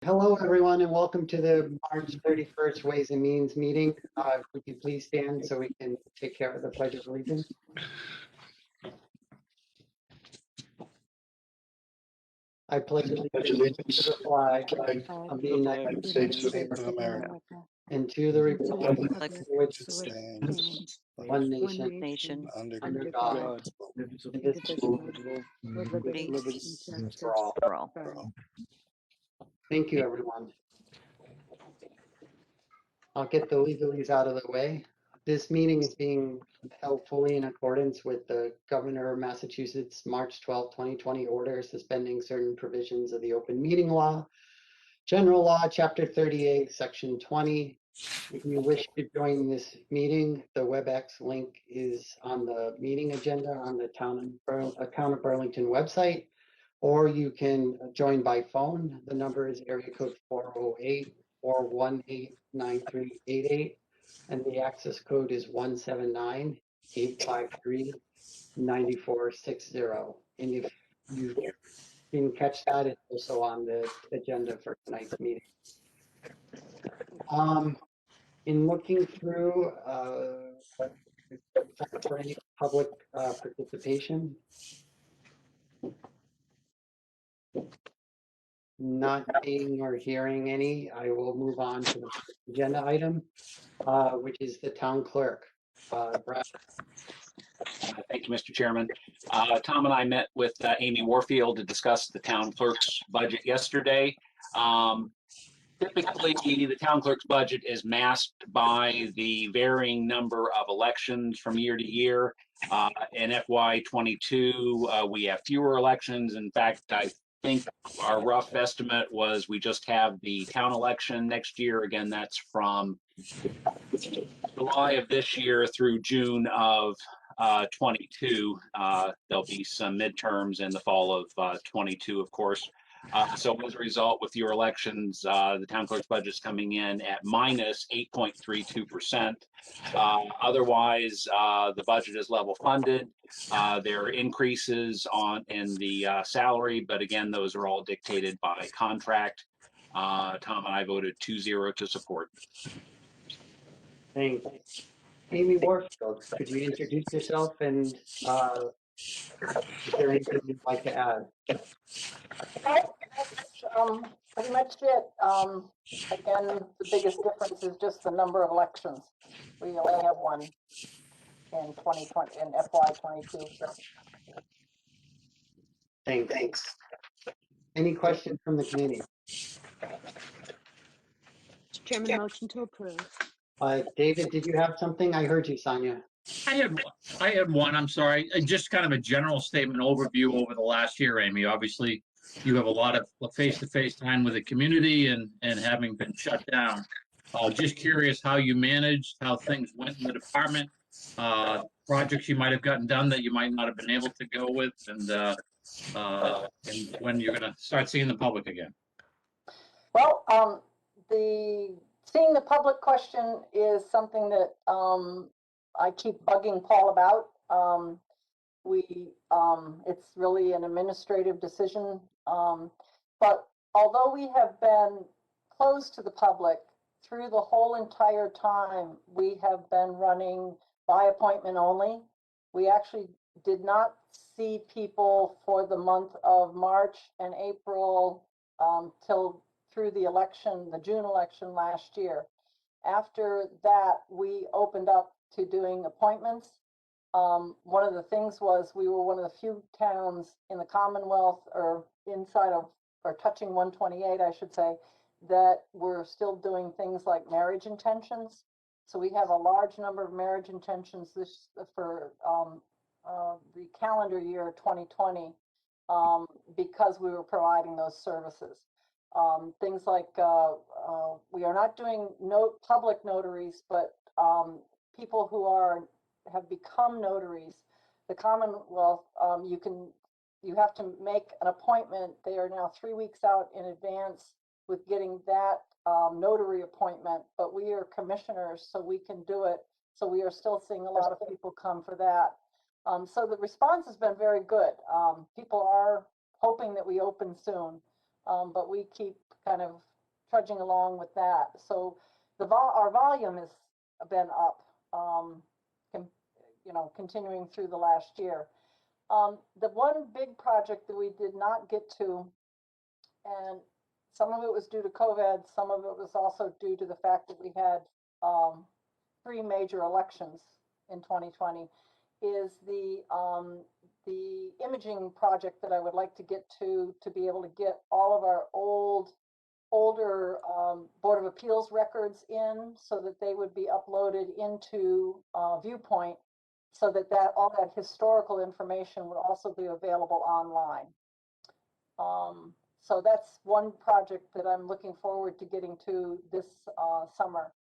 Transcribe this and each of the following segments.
Hello, everyone, and welcome to the March 31st Ways and Means meeting. Would you please stand so we can take care of the Pledge of Allegiance? I pledge allegiance to the flag of the United States of America and to the republic for which it stands, one nation, under God, indivisible, with liberty for all. Thank you, everyone. I'll get the legalese out of the way. This meeting is being held fully in accordance with the Governor of Massachusetts March 12, 2020 order suspending certain provisions of the Open Meeting Law, General Law, Chapter 38, Section 20. If you wish to join this meeting, the WebEx link is on the meeting agenda on the Town of Burlington website, or you can join by phone. The number is area code 408-418-9388, and the access code is 179-853-9460. And if you didn't catch that, it's also on the agenda for tonight's meeting. In looking through for any public participation, not seeing or hearing any, I will move on to the agenda item, which is the town clerk. Brad. Thank you, Mr. Chairman. Tom and I met with Amy Warfield to discuss the town clerk's budget yesterday. Typically, the town clerk's budget is masked by the varying number of elections from year to year. In FY22, we have fewer elections. In fact, I think our rough estimate was we just have the town election next year. Again, that's from July of this year through June of 22. There'll be some midterms in the fall of 22, of course. So as a result, with your elections, the town clerk's budget is coming in at minus 8.32%. Otherwise, the budget is level funded. There are increases in the salary, but again, those are all dictated by contract. Tom and I voted 2-0 to support. Thanks. Amy Warfield, could you introduce yourself and is there anything you'd like to add? Pretty much it. Again, the biggest difference is just the number of elections. We only have one in 2020 in FY22. So. Thanks. Any questions from the committee? Mr. Chairman, motion to approve. David, did you have something? I heard you, Sonia. I had one. I'm sorry. Just kind of a general statement overview over the last year, Amy. Obviously, you have a lot of face-to-face time with the community and having been shut down. Just curious how you managed, how things went in the department, projects you might have gotten done that you might not have been able to go with, and when you're going to start seeing the public again. Well, seeing the public question is something that I keep bugging Paul about. It's really an administrative decision. But although we have been closed to the public through the whole entire time, we have been running by appointment only. We actually did not see people for the month of March and April till through the election, the June election last year. After that, we opened up to doing appointments. One of the things was we were one of the few towns in the Commonwealth or inside of, or touching 128, I should say, that we're still doing things like marriage intentions. So we have a large number of marriage intentions for the calendar year 2020 because we were providing those services. Things like we are not doing public notaries, but people who have become notaries. The Commonwealth, you have to make an appointment. They are now 3 weeks out in advance with getting that notary appointment, but we are commissioners, so we can do it. So we are still seeing a lot of people come for that. So the response has been very good. People are hoping that we open soon, but we keep kind of trudging along with that. So our volume has been up, continuing through the last year. The one big project that we did not get to, and some of it was due to COVID, some of it was also due to the fact that we had 3 major elections in 2020, is the imaging project that I would like to get to be able to get all of our older Board of Appeals records in, so that they would be uploaded into Viewpoint, so that all that historical information would also be available online. So that's one project that I'm looking forward to getting to this summer.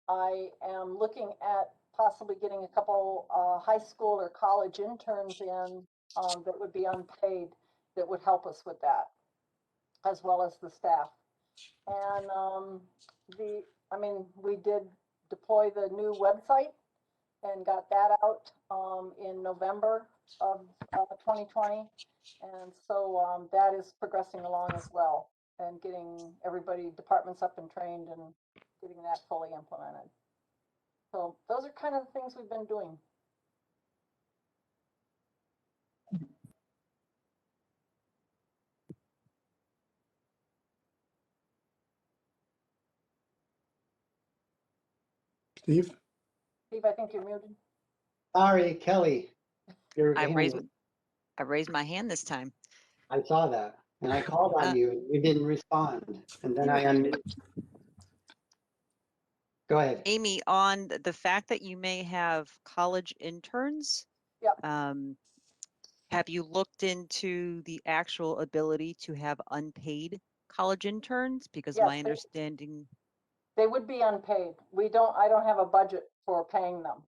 I am looking at possibly getting a couple high school or college interns in that would be unpaid, that would help us with that, as well as the staff. And we did deploy the new website and got that out in November of 2020. And so that is progressing along as well, and getting departments up and trained and getting that fully implemented. So those are kind of the things we've been doing. Steve? Steve, I think you're muted. Sorry, Kelly. I raised my hand this time. I saw that, and I called on you. You didn't respond, and then I unmuted. Go ahead. Amy, on the fact that you may have college interns, Yep. Have you looked into the actual ability to have unpaid college interns? Because Yes, my understanding, they would be unpaid. I don't have a budget for paying them.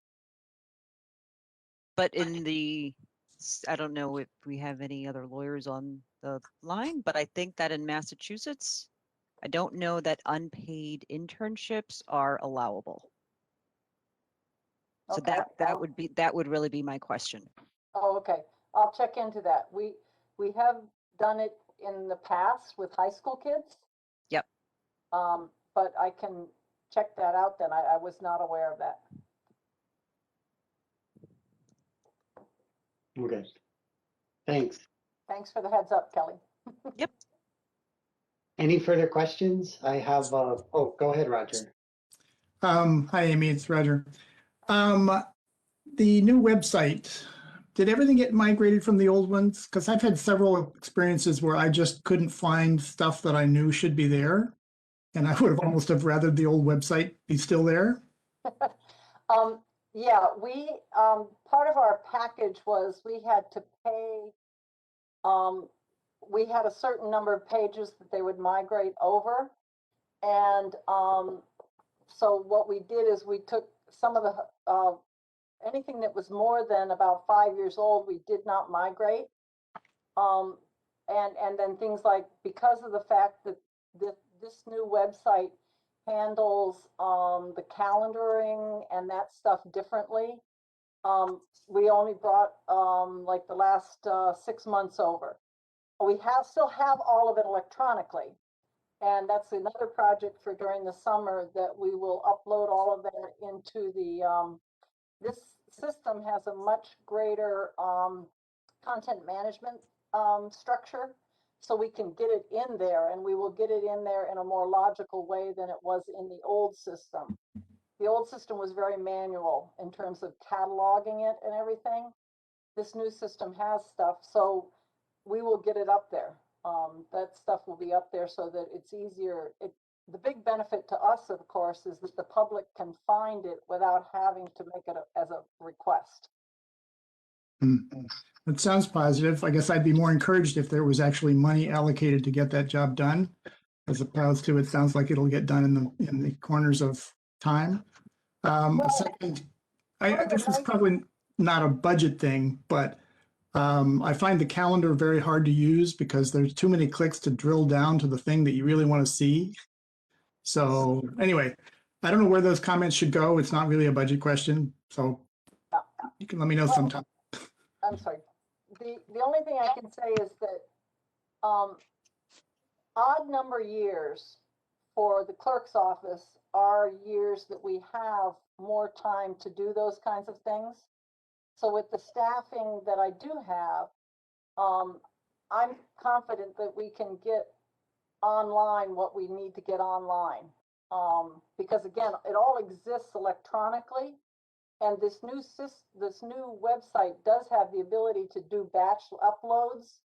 but I don't know if we have any other lawyers on the line, but I think that in Massachusetts, I don't know that unpaid internships are allowable. So Okay. that would really be my question. Oh, okay. I'll check into that. We have done it in the past with high school kids. Yep. But I can check that out then. I was not aware of that. Okay. Thanks. Thanks for the heads up, Kelly. Yep. Any further questions? I have, oh, go ahead, Roger. Hi, Amy, it's Roger. The new website, did everything get migrated from the old ones? Because I've had several experiences where I just couldn't find stuff that I knew should be there. And I would have almost have rather the old website be still there. Yeah, we, part of our package was we had to pay, we had a certain number of pages that they would migrate over. And so what we did is we took some of the, anything that was more than about 5 years old, we did not migrate. And then things like, because of the fact that this new website handles the calendaring and that stuff differently, we only brought like the last 6 months over. We still have all of it electronically. And that's another project for during the summer, that we will upload all of that into the, this system has a much greater content management structure. So we can get it in there, and we will get it in there in a more logical way than it was in the old system. The old system was very manual in terms of cataloging it and everything. This new system has stuff, so we will get it up there. That stuff will be up there so that it's easier. The big benefit to us, of course, is that the public can find it without having to make it as a request. It sounds positive. I guess I'd be more encouraged if there was actually money allocated to get that job done, as opposed to it sounds like it'll get done in the corners of time. Second, this is probably not a budget thing, but I find the calendar very hard to use because there's too many clicks to drill down to the thing that you really want to see. So anyway, I don't know where those comments should go. It's not really a budget question, so you can let me know sometime. I'm sorry. The only thing I can say is that odd number years for the clerk's office are years that we have more time to do those kinds of things. So with the staffing that I do have, I'm confident that we can get online what we need to get online. Because again, it all exists electronically, and this new website does have the ability to do batch uploads.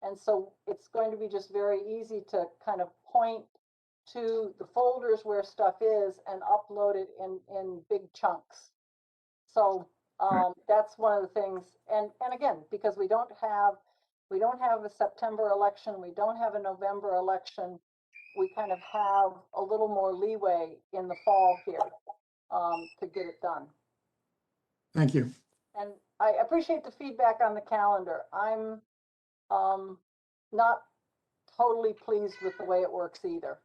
And so it's going to be just very easy to kind of point to the folders where stuff is and upload it in big chunks. So that's one of the things. And again, because we don't have a September election, we don't have a November election, we kind of have a little more leeway in the fall here to get it done. Thank you. And I appreciate the feedback on the calendar. I'm not totally pleased with the way it works either.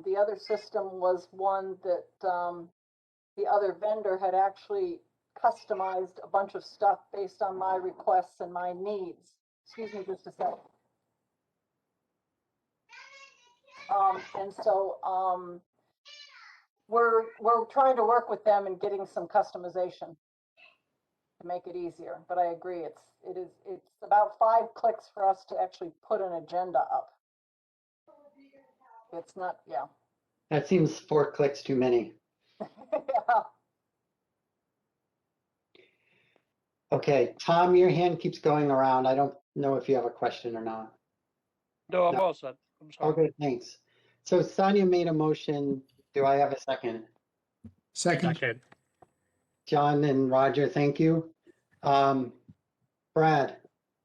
The other system was one that the other vendor had actually customized a bunch of stuff based on my requests and my needs. Excuse me just a second. And so we're trying to work with them and getting some customization to make it easier. But I agree, it's about 5 clicks for us to actually put an agenda up. It's not, yeah. That seems 4 clicks too many. Yeah. Okay, Tom, your hand keeps going around. I don't know if you have a question or not. No, I'm No. all set. I'm sorry. Okay, thanks. So Sonia made a motion. Do I have a second? Second. John and Roger, thank you. Brad,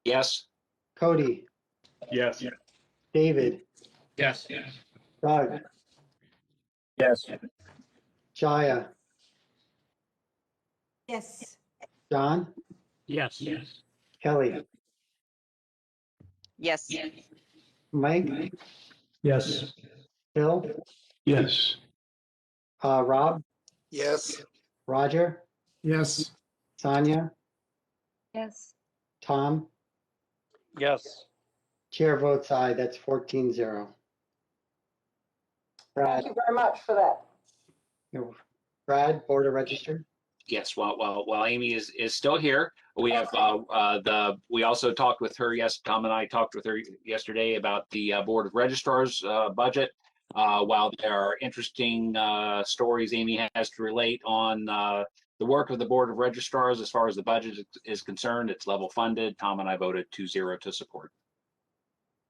Yes. Cody, Yes. David, Yes. Doug, Yes. Jaya, Yes. John, Yes. Kelly, Yes. Mike, Yes. Bill, Yes. Rob, Yes. Roger, Yes. Sonia, Yes. Tom. Yes. Chair votes aye. That's 14-0. Brad, Thank you very much for that. Brad, Board of Register. Yes, while Amy is still here, we have we also talked with her. Yes, Tom and I talked with her yesterday about the Board of Registrars budget. While there are interesting stories Amy has to relate on the work of the Board of Registrars as far as the budget is concerned, it's level funded. Tom and I voted 2-0 to support.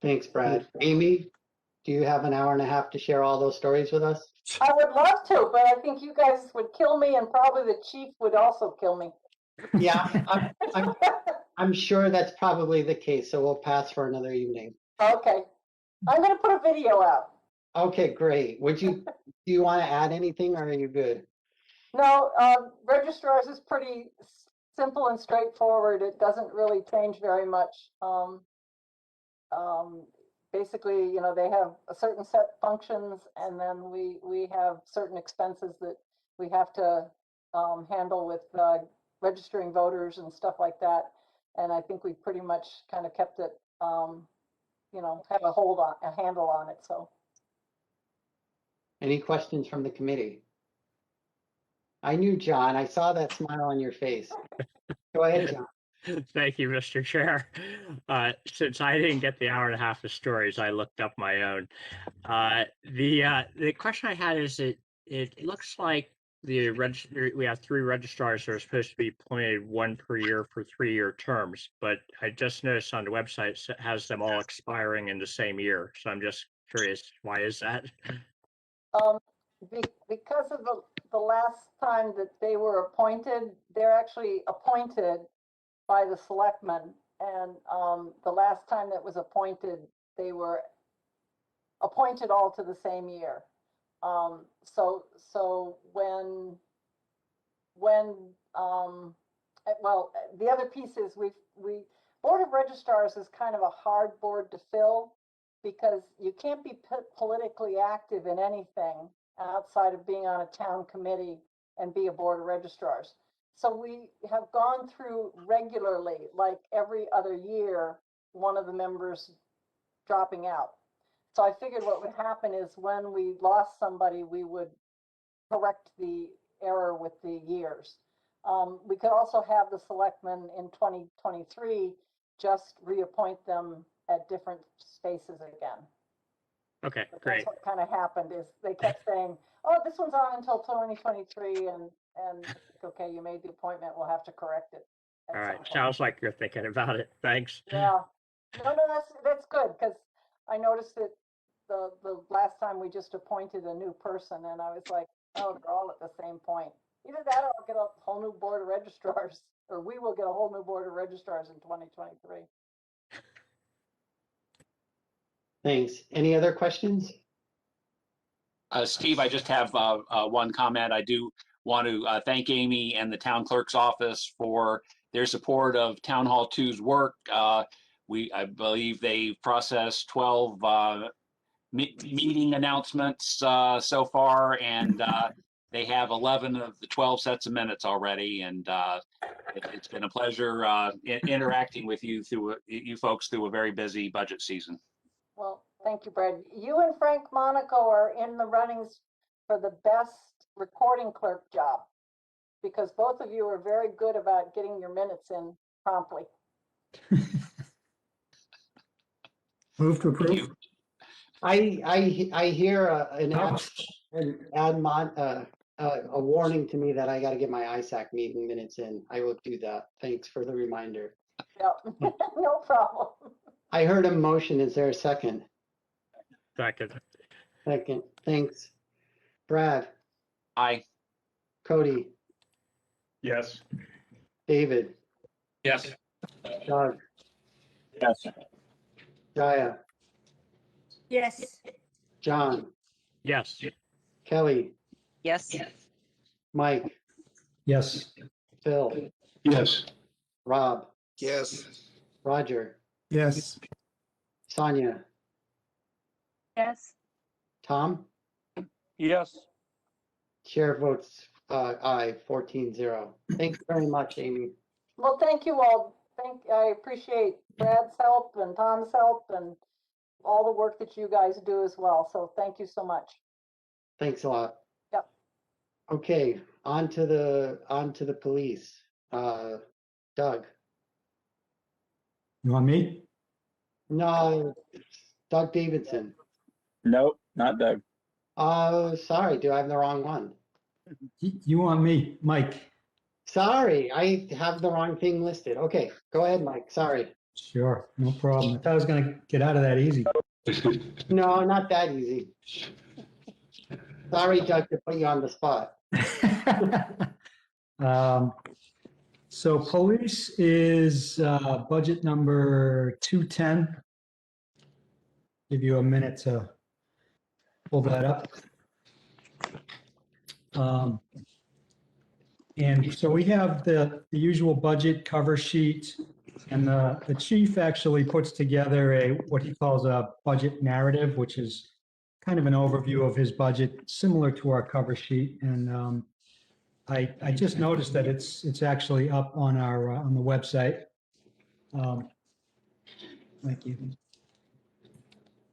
Thanks, Brad. Amy, do you have an hour and a half to share all those stories with us? I would love to, but I think you guys would kill me, and probably the chief would also kill me. Yeah, I'm sure that's probably the case, so we'll pass for another evening. Okay. I'm going to put a video out. Okay, great. Do you want to add anything, or are you good? No, registrars is pretty simple and straightforward. It doesn't really change very much. Basically, you know, they have a certain set functions, and then we have certain expenses that we have to handle with registering voters and stuff like that. And I think we pretty much kind of kept it, you know, have a handle on it. So. Any questions from the committee? I knew, John. I saw that smile on your face. Go ahead, John. Thank you, Mr. Chair. Since I didn't get the hour and a half of stories, I looked up my own. The question I had is it looks like we have 3 registrars that are supposed to be appointed 1 per year for 3-year terms, but I just noticed on the website it has them all expiring in the same year. So I'm just curious, why is that? Because of the last time that they were appointed, they're actually appointed by the selectmen, and the last time that was appointed, they were appointed all to the same year. So when well, the other piece is we Board of Registrars is kind of a hard board to fill, because you can't be politically active in anything outside of being on a town committee and be a Board of Registrars. So we have gone through regularly, like every other year, one of the members dropping out. So I figured what would happen is when we lost somebody, we would correct the error with the years. We could also have the selectmen in 2023 just reappoint them at different spaces again. Okay, But great. that's what kind of happened is they kept saying, oh, this one's on until 2023 and okay, you made the appointment, we'll have to correct it. at All some right, point. sounds like you're thinking about it. Thanks. Yeah, no, that's good, because I noticed that the last time we just appointed a new person and I was like, oh, they're all at the same point. Either that or I'll get a whole new board of registrars, or we will get a whole new board of registrars in 2023. Thanks. Any other questions? Steve, I just have one comment. I do want to thank Amy and the town clerk's office for their support of Town Hall 2's work. I believe they processed 12 meeting announcements so far, and they have 11 of the 12 sets of minutes already. And it's been a pleasure interacting with you folks through a very busy budget season. Well, thank you, Brad. You and Frank Monaco are in the runnings for the best recording clerk job, because both of you are very good about getting your minutes in promptly. Move to approve. I hear Oh, a warning to me that I got to get my ISAC meeting minutes in. I will do that. Thanks for the reminder. Yep, no problem. I heard a motion. Is there a second? Second. Second. Thanks. Brad, Aye. Cody, Yes. David, Yes. Doug, Yes. Jaya, Yes. John, Yes. Kelly, Yes. Mike, yes. Phil, Yes. Rob, Yes. Roger, Yes. Sonia, Yes. Tom. Yes. Chair votes aye, 14-0. Thanks very much, Amy. Well, thank you all. I appreciate Brad's help and Tom's help and all the work that you guys do as well. So thank you so much. Thanks a lot. Yep. Okay, on to the police. Doug. You want me? No, Doug Davidson. Nope, not Doug. Oh, sorry. Do I have the wrong one? You want me, Mike? Sorry, I have the wrong thing listed. Okay, go ahead, Mike. Sorry. Sure, no problem. I thought I was gonna get out of that easy. No, not that easy. Sorry, Doug, to put you on the spot. So police is budget number 210. Give you a minute to pull that up. And so we have the usual budget cover sheet, and the chief actually puts together what he calls a budget narrative, which is kind of an overview of his budget, similar to our cover sheet. And I just noticed that it's actually up on our on the website. Thank you.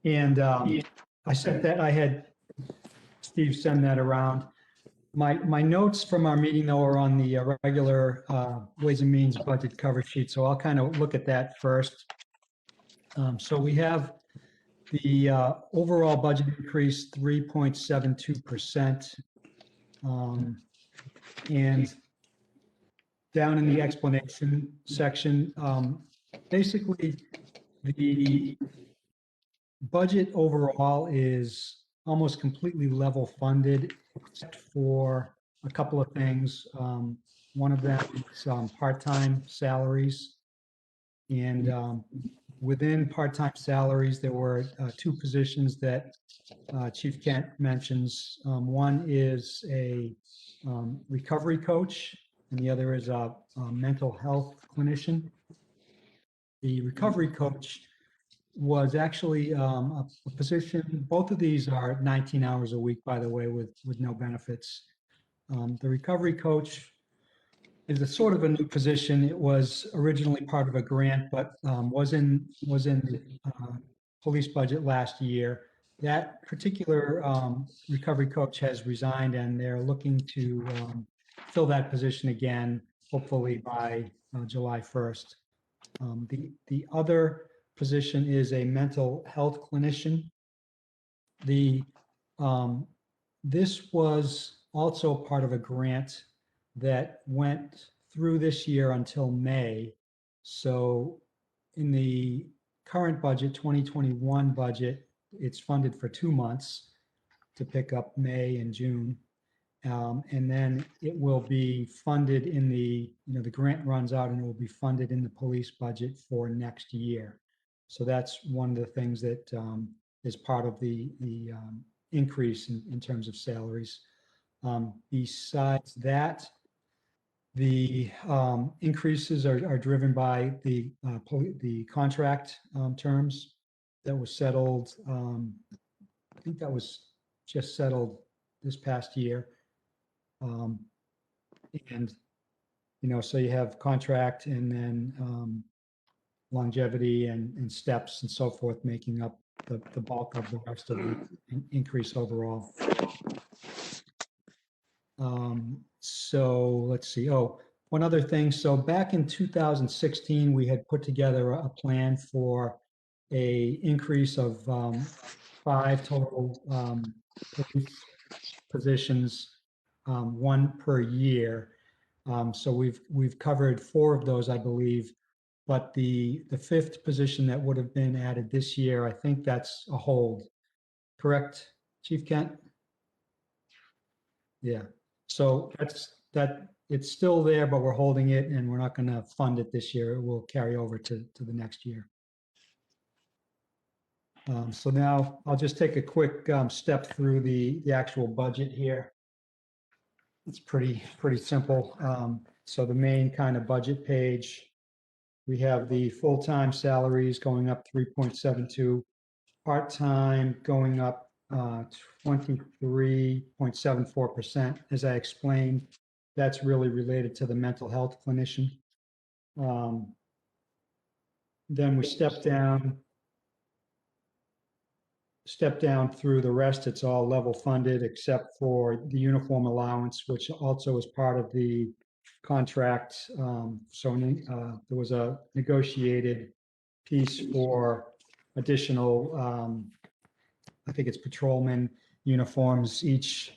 And I had Steve send that around. My notes from our meeting, though, are on the regular Ways and Means budget cover sheet, so I'll kind of look at that first. So we have the overall budget increase 3.72%. And down in the explanation section, basically the budget overall is almost completely level funded, except for a couple of things. One of them is part-time salaries. And within part-time salaries, there were two positions that Chief Kent mentions. One is a recovery coach, and the other is a mental health clinician. The recovery coach was actually a position, both of these are 19 hours a week, by the way, with no benefits. The recovery coach is a sort of a new position. It was originally part of a grant, but was in the police budget last year. that particular recovery coach has resigned, and they're looking to fill that position again, hopefully by July 1st. The other position is a mental health clinician. This was also part of a grant that went through this year until May. So in the current budget, 2021 budget, it's funded for 2 months to pick up May and June. And then it will be funded in the grant runs out and it will be funded in the police budget for next year. So that's one of the things that is part of the increase in terms of salaries. Besides that, the increases are driven by the contract terms that was settled. I think that was just settled this past year. And, so you have contract and then longevity and steps and so forth, making up the bulk of the rest of the increase overall. So let's see. Oh, one other thing. So back in 2016, we had put together a plan for a increase of 5 total police positions, 1 per year. So we've covered 4 of those, I believe. But the 5th position that would have been added this year, I think that's a hold. Correct, Chief Kent? Yeah. So it's still there, but we're holding it and we're not going to fund it this year. It will carry over to the next year. So now I'll just take a quick step through the actual budget here. It's pretty simple. So the main kind of budget page, we have the full-time salaries going up 3.72, part-time going up 23.74%. As I explained, that's really related to the mental health clinician. Then we step down through the rest. It's all level funded except for the uniform allowance, which also is part of the contract. So there was a negotiated piece for additional, I think it's patrolman uniforms. Each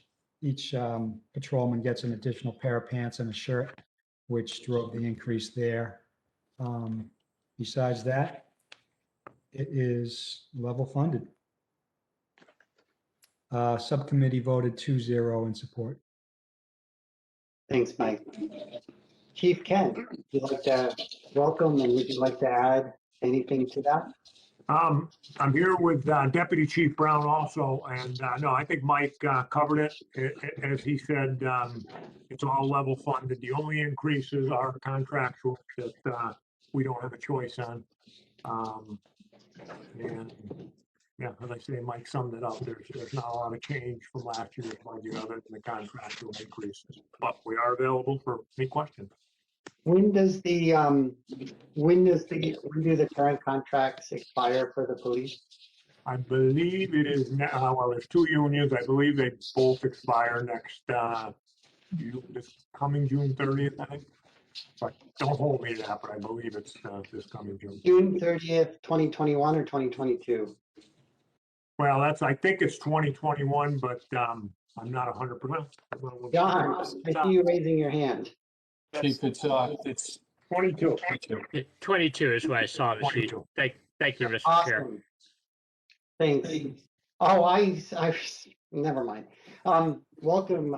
patrolman gets an additional pair of pants and a shirt, which drove the increase there. Besides that, it is level funded. Subcommittee voted 2-0 in support. Thanks, Mike. Chief Kent, would you like to welcome and would you like to add anything to that? I'm here with Deputy Chief Brown also, and no, I think Mike covered it. As he said, it's all level funded. The only increases are contractual that we don't have a choice on. And yeah, as I say, Mike summed it up. There's not a lot of change from last year's budget other than the contractual increases, but we are available for any questions. When do the current contracts expire for the police? I believe it is now, well, there's 2 unions. I believe they both expire next, this coming June 30th, I think. But don't hold me to that, but I believe it's this coming June. June 30th, 2021 or 2022? Well, I think it's 2021, but I'm not 100%. John, I see you raising your hand. Chief, it's 22. 22 is what I saw on the sheet. 22. Thank you, Mr. Chair. Awesome. Thanks. Oh, I never mind. Welcome,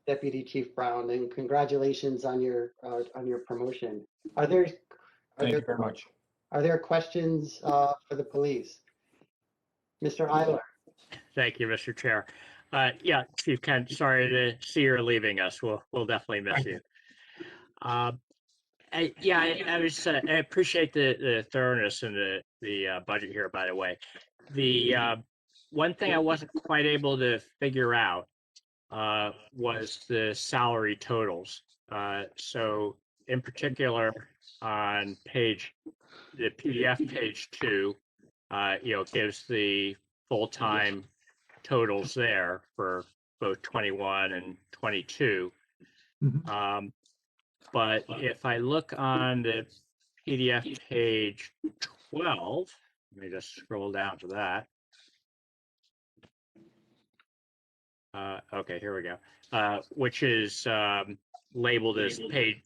Deputy Chief Brown, and congratulations on your promotion. Thank you very much. Are there questions for the police? Mr. Eiler. Thank you, Mr. Chair. Yeah, Chief Kent, sorry to see you're leaving us. We'll definitely miss you. I appreciate the thoroughness and the budget here, by the way. The one thing I wasn't quite able to figure out was the salary totals. So in particular, on the PDF page 2, gives the full-time totals there for both 21 and 22. Mhm. But if I look on the PDF page 12, let me just scroll down to that. Okay, here we go. Which is labeled as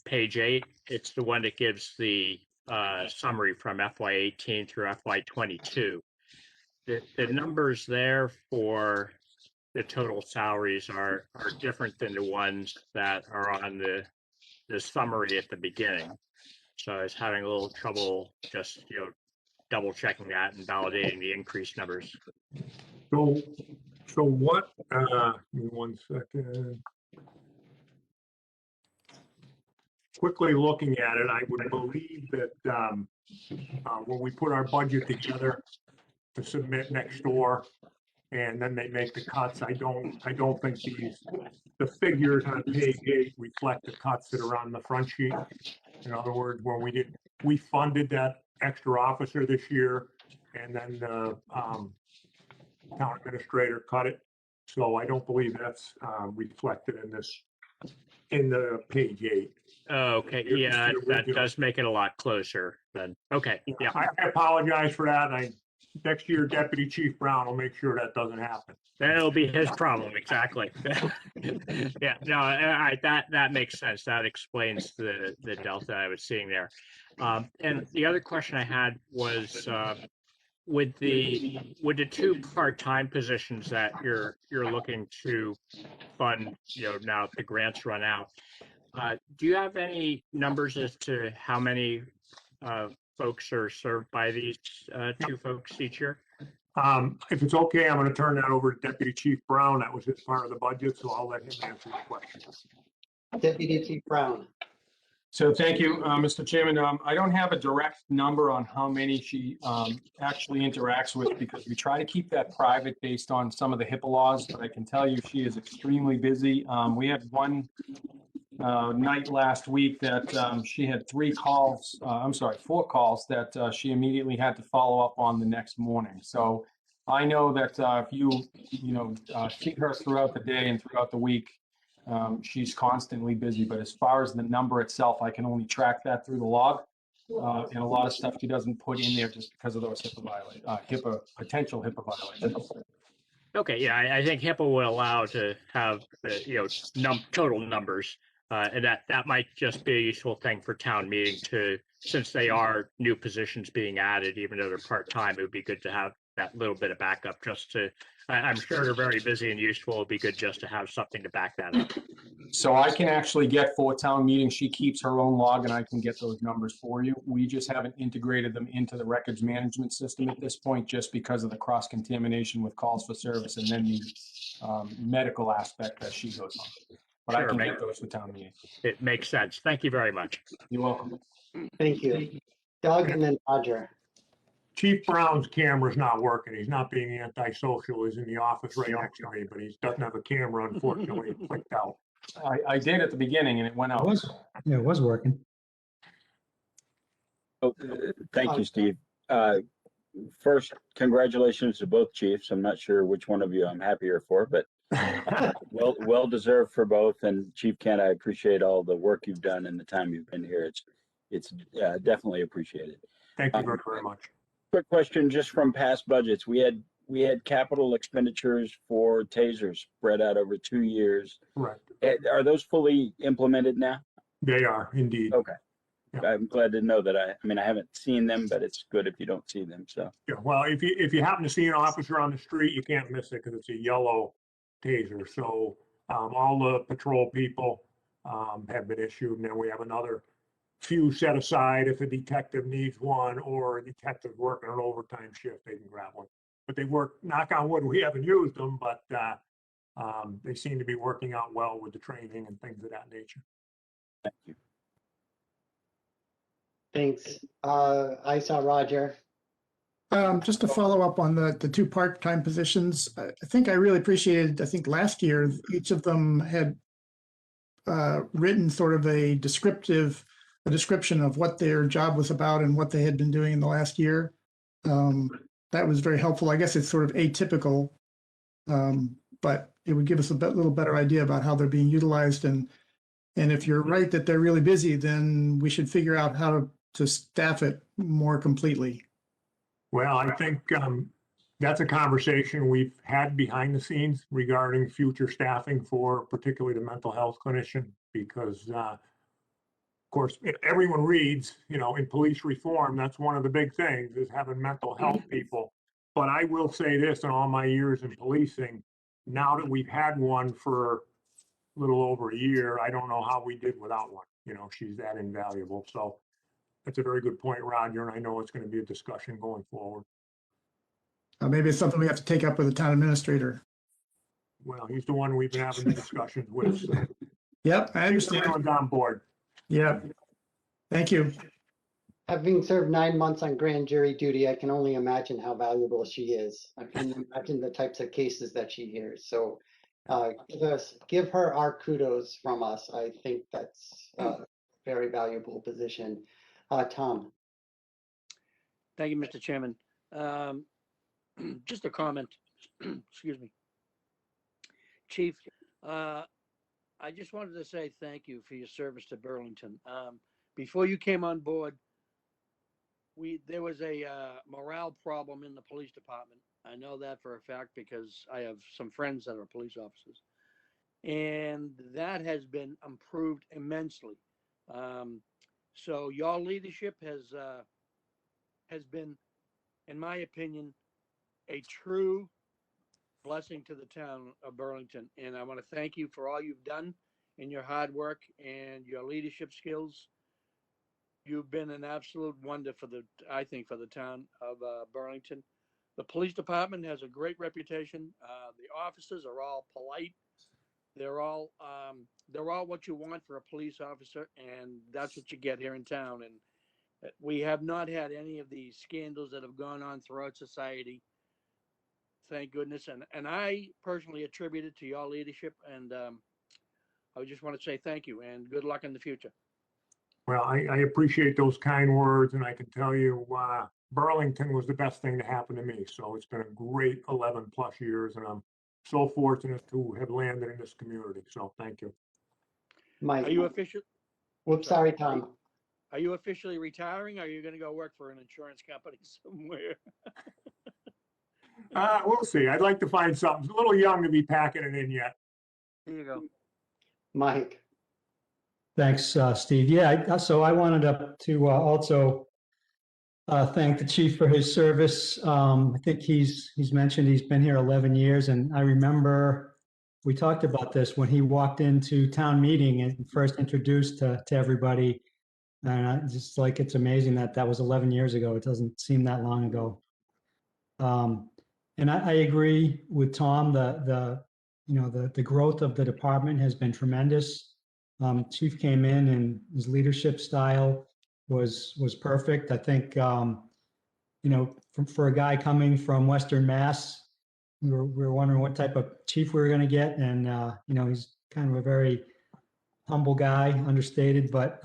page 8. It's the one that gives the summary from FY18 through FY22. The numbers there for the total salaries are different than the ones that are on the summary at the beginning. So I was having a little trouble just, double checking that and validating the increased numbers. So what, give me 1 second. Quickly looking at it, I would believe that when we put our budget together to submit next door, and then they make the cuts, I don't think the figures on page 8 reflect the cuts that are on the front sheet. In other words, when we funded that extra officer this year, and then the town administrator cut it. So I don't believe that's reflected in the page 8. Okay, yeah, that does make it a lot closer then. Okay, yeah. I apologize for that. Next year, Deputy Chief Brown will make sure that doesn't happen. That'll be his problem, exactly. Yeah, no, all right, that makes sense. That explains the delta I was seeing there. And the other question I had was with the 2 part-time positions that you're looking to fund, now the grants run out. Do you have any numbers as to how many folks are served by these 2 folks each year? If it's okay, I'm going to turn that over to Deputy Chief Brown. That was his part of the budget, so I'll let him answer the question. Deputy Chief Brown. So thank you, Mr. Chairman. I don't have a direct number on how many she actually interacts with because we try to keep that private based on some of the HIPAA laws, but I can tell you she is extremely busy. We had one night last week that she had 4 calls that she immediately had to follow up on the next morning. So I know that if you see her throughout the day and throughout the week, she's constantly busy, but as far as the number itself, I can only track that through the log. And a lot of stuff she doesn't put in there just because of those potential HIPAA violations. Okay, yeah, I think HIPAA would allow to have total numbers, and that might just be a useful thing for town meeting since they are new positions being added, even though they're part-time, it would be good to have that little bit of backup I'm sure they're very busy and useful. It'd be good just to have something to back that up. So I can actually get for town meeting, she keeps her own log and I can get those numbers for you. We just haven't integrated them into the records management system at this point, just because of the cross-contamination with calls for service and then the medical aspect that she goes on. But sure, I can get those for town meeting. It makes sense. Thank you very much. You're welcome. Thank you. Doug and then Roger. Chief Brown's camera's not working. He's not being antisocial. He's in the office right next to me, but he doesn't have a camera, unfortunately. It clicked out. I did at the beginning and it went out. It was working. Oh, thank you, Steve. First, congratulations to both chiefs. I'm not sure which one of you I'm happier for, but well deserved for both. And Chief Kent, I appreciate all the work you've done and the time you've been here. It's definitely appreciated. Thank you very much. Quick question, just from past budgets, we had capital expenditures for tasers spread out over 2 years. Right. Are those fully implemented now? They are indeed. Okay. Yeah. I'm glad to know that. I mean, I haven't seen them, but it's good if you don't see them. So. Yeah. Well, if you happen to see an officer on the street, you can't miss it because it's a yellow taser. So all the patrol people have been issued, and then we have another few set aside if a detective needs one or a detective working an overtime shift, they can grab one. But they work, knock on wood, we haven't used them, but they seem to be working out well with the training and things of that nature. Thank you. Thanks. I saw Roger. Just to follow up on the 2 part-time positions, I think I really appreciated, I think last year, each of them had written sort of a description of what their job was about and what they had been doing in the last year. That was very helpful. I guess it's sort of atypical But it would give us a little better idea about how they're being utilized. And if you're right that they're really busy, then we should figure out how to staff it more completely. Well, I think that's a conversation we've had behind the scenes regarding future staffing for particularly the mental health clinician, because of course, everyone reads, in police reform, that's one of the big things is having mental health people. But I will say this, in all my years in policing, now that we've had one for a little over a year, I don't know how we did without one. She's that invaluable. So that's a very good point, Roger, and I know it's going to be a discussion going forward. Maybe it's something we have to take up with the town administrator. Well, he's the one we've been having the discussions with. So. Yep, I understand. Everyone's on board. Yep. Thank you. Having served 9 months on grand jury duty, I can only imagine how valuable she is. I can imagine the types of cases that she hears. So give her our kudos from us. I think that's a very valuable position. Tom. Thank you, Mr. Chairman. Just a comment. Excuse me. Chief, I just wanted to say thank you for your service to Burlington. Before you came on board, there was a morale problem in the police department. I know that for a fact because I have some friends that are police officers, and that has been improved immensely. So your leadership has been, in my opinion, a true blessing to the town of Burlington. And I want to thank you for all you've done and your hard work and your leadership skills. You've been an absolute wonder I think, for the town of Burlington. The police department has a great reputation. The officers are all polite. They're all what you want for a police officer, and that's what you get here in town. And we have not had any of these scandals that have gone on throughout society. Thank goodness. And I personally attribute it to your leadership. And I just want to say thank you and good luck in the future. Well, I appreciate those kind words, and I can tell you Burlington was the best thing to happen to me. So it's been a great 11 plus years, and I'm so fortunate to have landed in this community. So thank you. Mike. Are you official? Whoops, sorry, Tom. Are you officially retiring? Or are you going to go work for an insurance company somewhere? We'll see. I'd like to find something. It's a little young to be packing it in yet. There you go. Mike. Thanks, Steve. Yeah, so I wanted to also thank the chief for his service. I think he's mentioned he's been here 11 years, and I remember we talked about this when he walked into town meeting and first introduced to everybody. And I just like, it's amazing that was 11 years ago. It doesn't seem that long ago. And I agree with Tom. The growth of the department has been tremendous. Chief came in and his leadership style was perfect. I think for a guy coming from Western Mass, we were wondering what type of chief we were going to get, and he's kind of a very humble guy, understated, but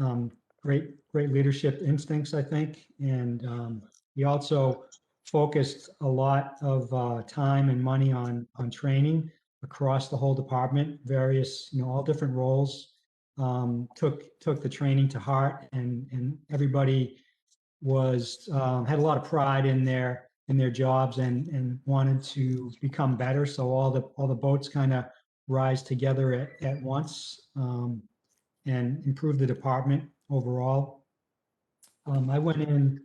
great leadership instincts, I think. And he also focused a lot of time and money on training across the whole department, various, all different roles. Took the training to heart, and everybody had a lot of pride in their jobs and wanted to become better. So all the boats kind of rise together at once and improve the department overall. I went in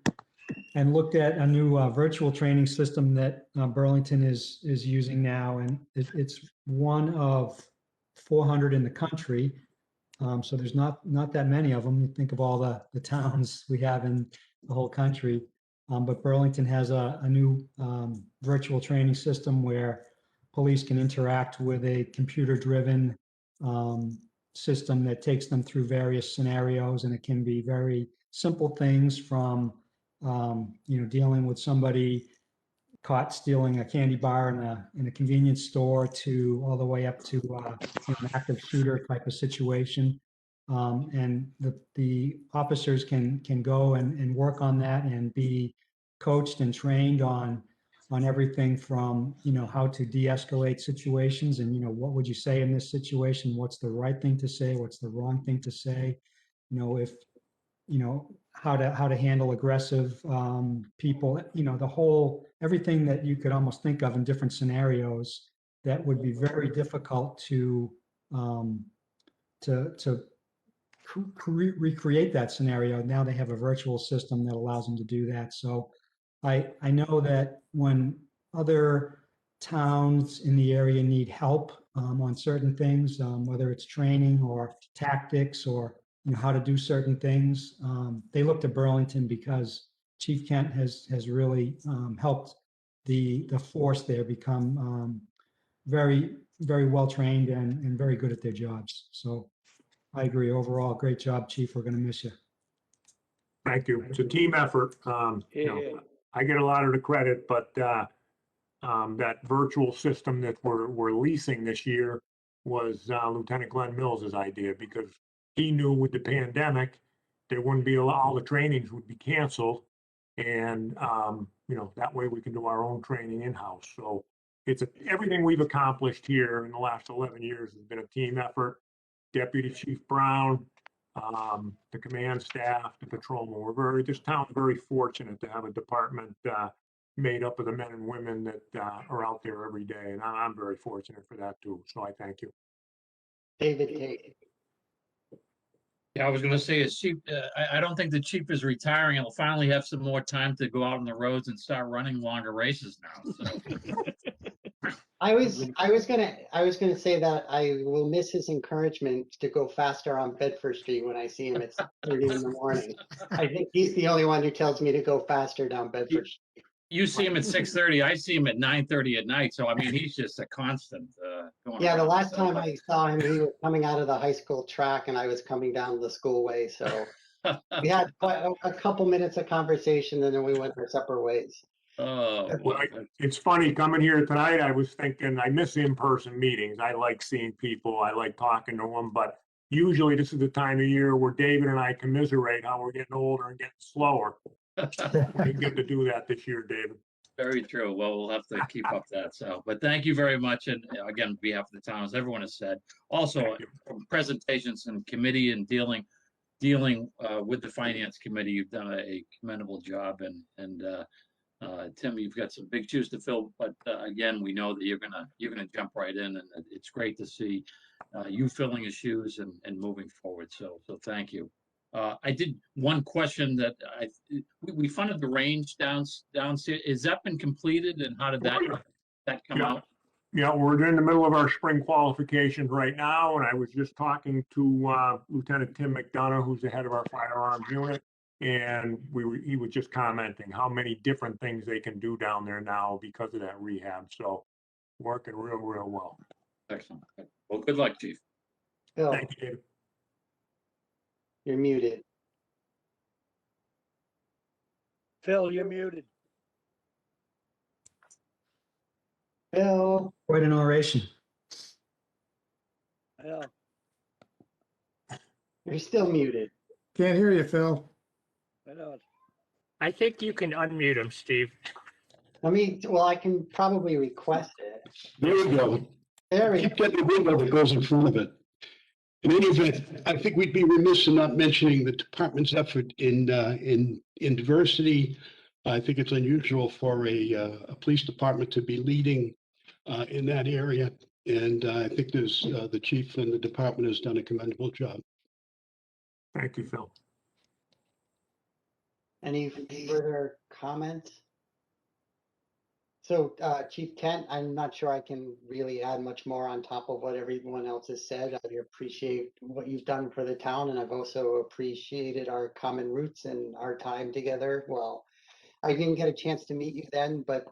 and looked at a new virtual training system that Burlington is using now, and it's one of 400 in the country. So there's not that many of them. You think of all the towns we have in the whole country, but Burlington has a new virtual training system where police can interact with a computer-driven system that takes them through various scenarios, and it can be very simple things from dealing with somebody caught stealing a candy bar in a convenience store to all the way up to an active shooter type of situation. And the officers can go and work on that and be coached and trained on on everything from, how to de-escalate situations and, what would you say in this situation? What's the right thing to say? What's the wrong thing to say? If, how to handle aggressive people, everything that you could almost think of in different scenarios that would be very difficult to recreate that scenario. Now they have a virtual system that allows them to do that. So I know that when other towns in the area need help on certain things, whether it's training or tactics or how to do certain things, they look to Burlington because Chief Kent has really helped the force there become very, very well trained and very good at their jobs. So I agree. Overall, great job, Chief. We're going to miss you. Thank you. It's a team effort. I get a lot of the credit, but that virtual system that we're leasing this year was Lieutenant Glenn Mills's idea, because he knew with the pandemic, there wouldn't be all the trainings would be canceled. And, that way we can do our own training in-house. So it's everything we've accomplished here in the last 11 years has been a team effort. Deputy Chief Brown, the command staff, the patrolmen. This town's very fortunate to have a department made up of the men and women that are out there every day. And I'm very fortunate for that too. So I thank you. David Tate. Yeah, I was going to say, as chief, I don't think the chief is retiring. He'll finally have some more time to go out on the roads and start running longer races now. So. I was gonna say that I will miss his encouragement to go faster on Bedford Street when I see him at 6:30 in the morning. I think he's the only one who tells me to go faster down Bedford Street. You see him at 6:30. I see him at 9:30 at night. So I mean, he's just a constant. Yeah, the last time I saw him, he was coming out of the high school track, and I was coming down the schoolway. So we had quite a couple minutes of conversation, and then we went our separate ways. Oh, well, it's funny coming here tonight. I was thinking I miss in-person meetings. I like seeing people. I like talking to them. But usually this is the time of year where David and I commiserate how we're getting older and getting slower. We didn't get to do that this year, David. Very true. Well, we'll have to keep up that. So, but thank you very much. And again, on behalf of the town, as everyone has said, also presentations and committee and dealing with the finance committee, you've done a commendable job. And Tim, you've got some big shoes to fill. But again, we know that you're gonna jump right in, and it's great to see you filling his shoes and moving forward. So thank you. I did one question that we funded the range downstairs. Has that been completed, and how did that come out? Yeah, we're in the middle of our spring qualifications right now, and I was just talking to Lieutenant Tim McDonough, who's the head of our firearms unit, and he was just commenting how many different things they can do down there now because of that rehab. So working real well. Excellent. Well, good luck, Chief. Phil, Thank you, David. you're muted. Phil, you're muted. Phil, Quite an oration. Yeah. you're still muted. Can't hear you, Phil. I know it. I think you can unmute him, Steve. Well, I can probably request it. There we go. There we Keep getting the window that goes in front of it. In any event, I think we'd be remiss in not mentioning the department's effort in diversity. I think it's unusual for a police department to be leading in that area. And I think the chief and the department has done a commendable job. Thank you, Phil. Any further comments? So, Chief Kent, I'm not sure I can really add much more on top of what everyone else has said. I appreciate what you've done for the town, and I've also appreciated our common roots and our time together. Well, I didn't get a chance to meet you then, but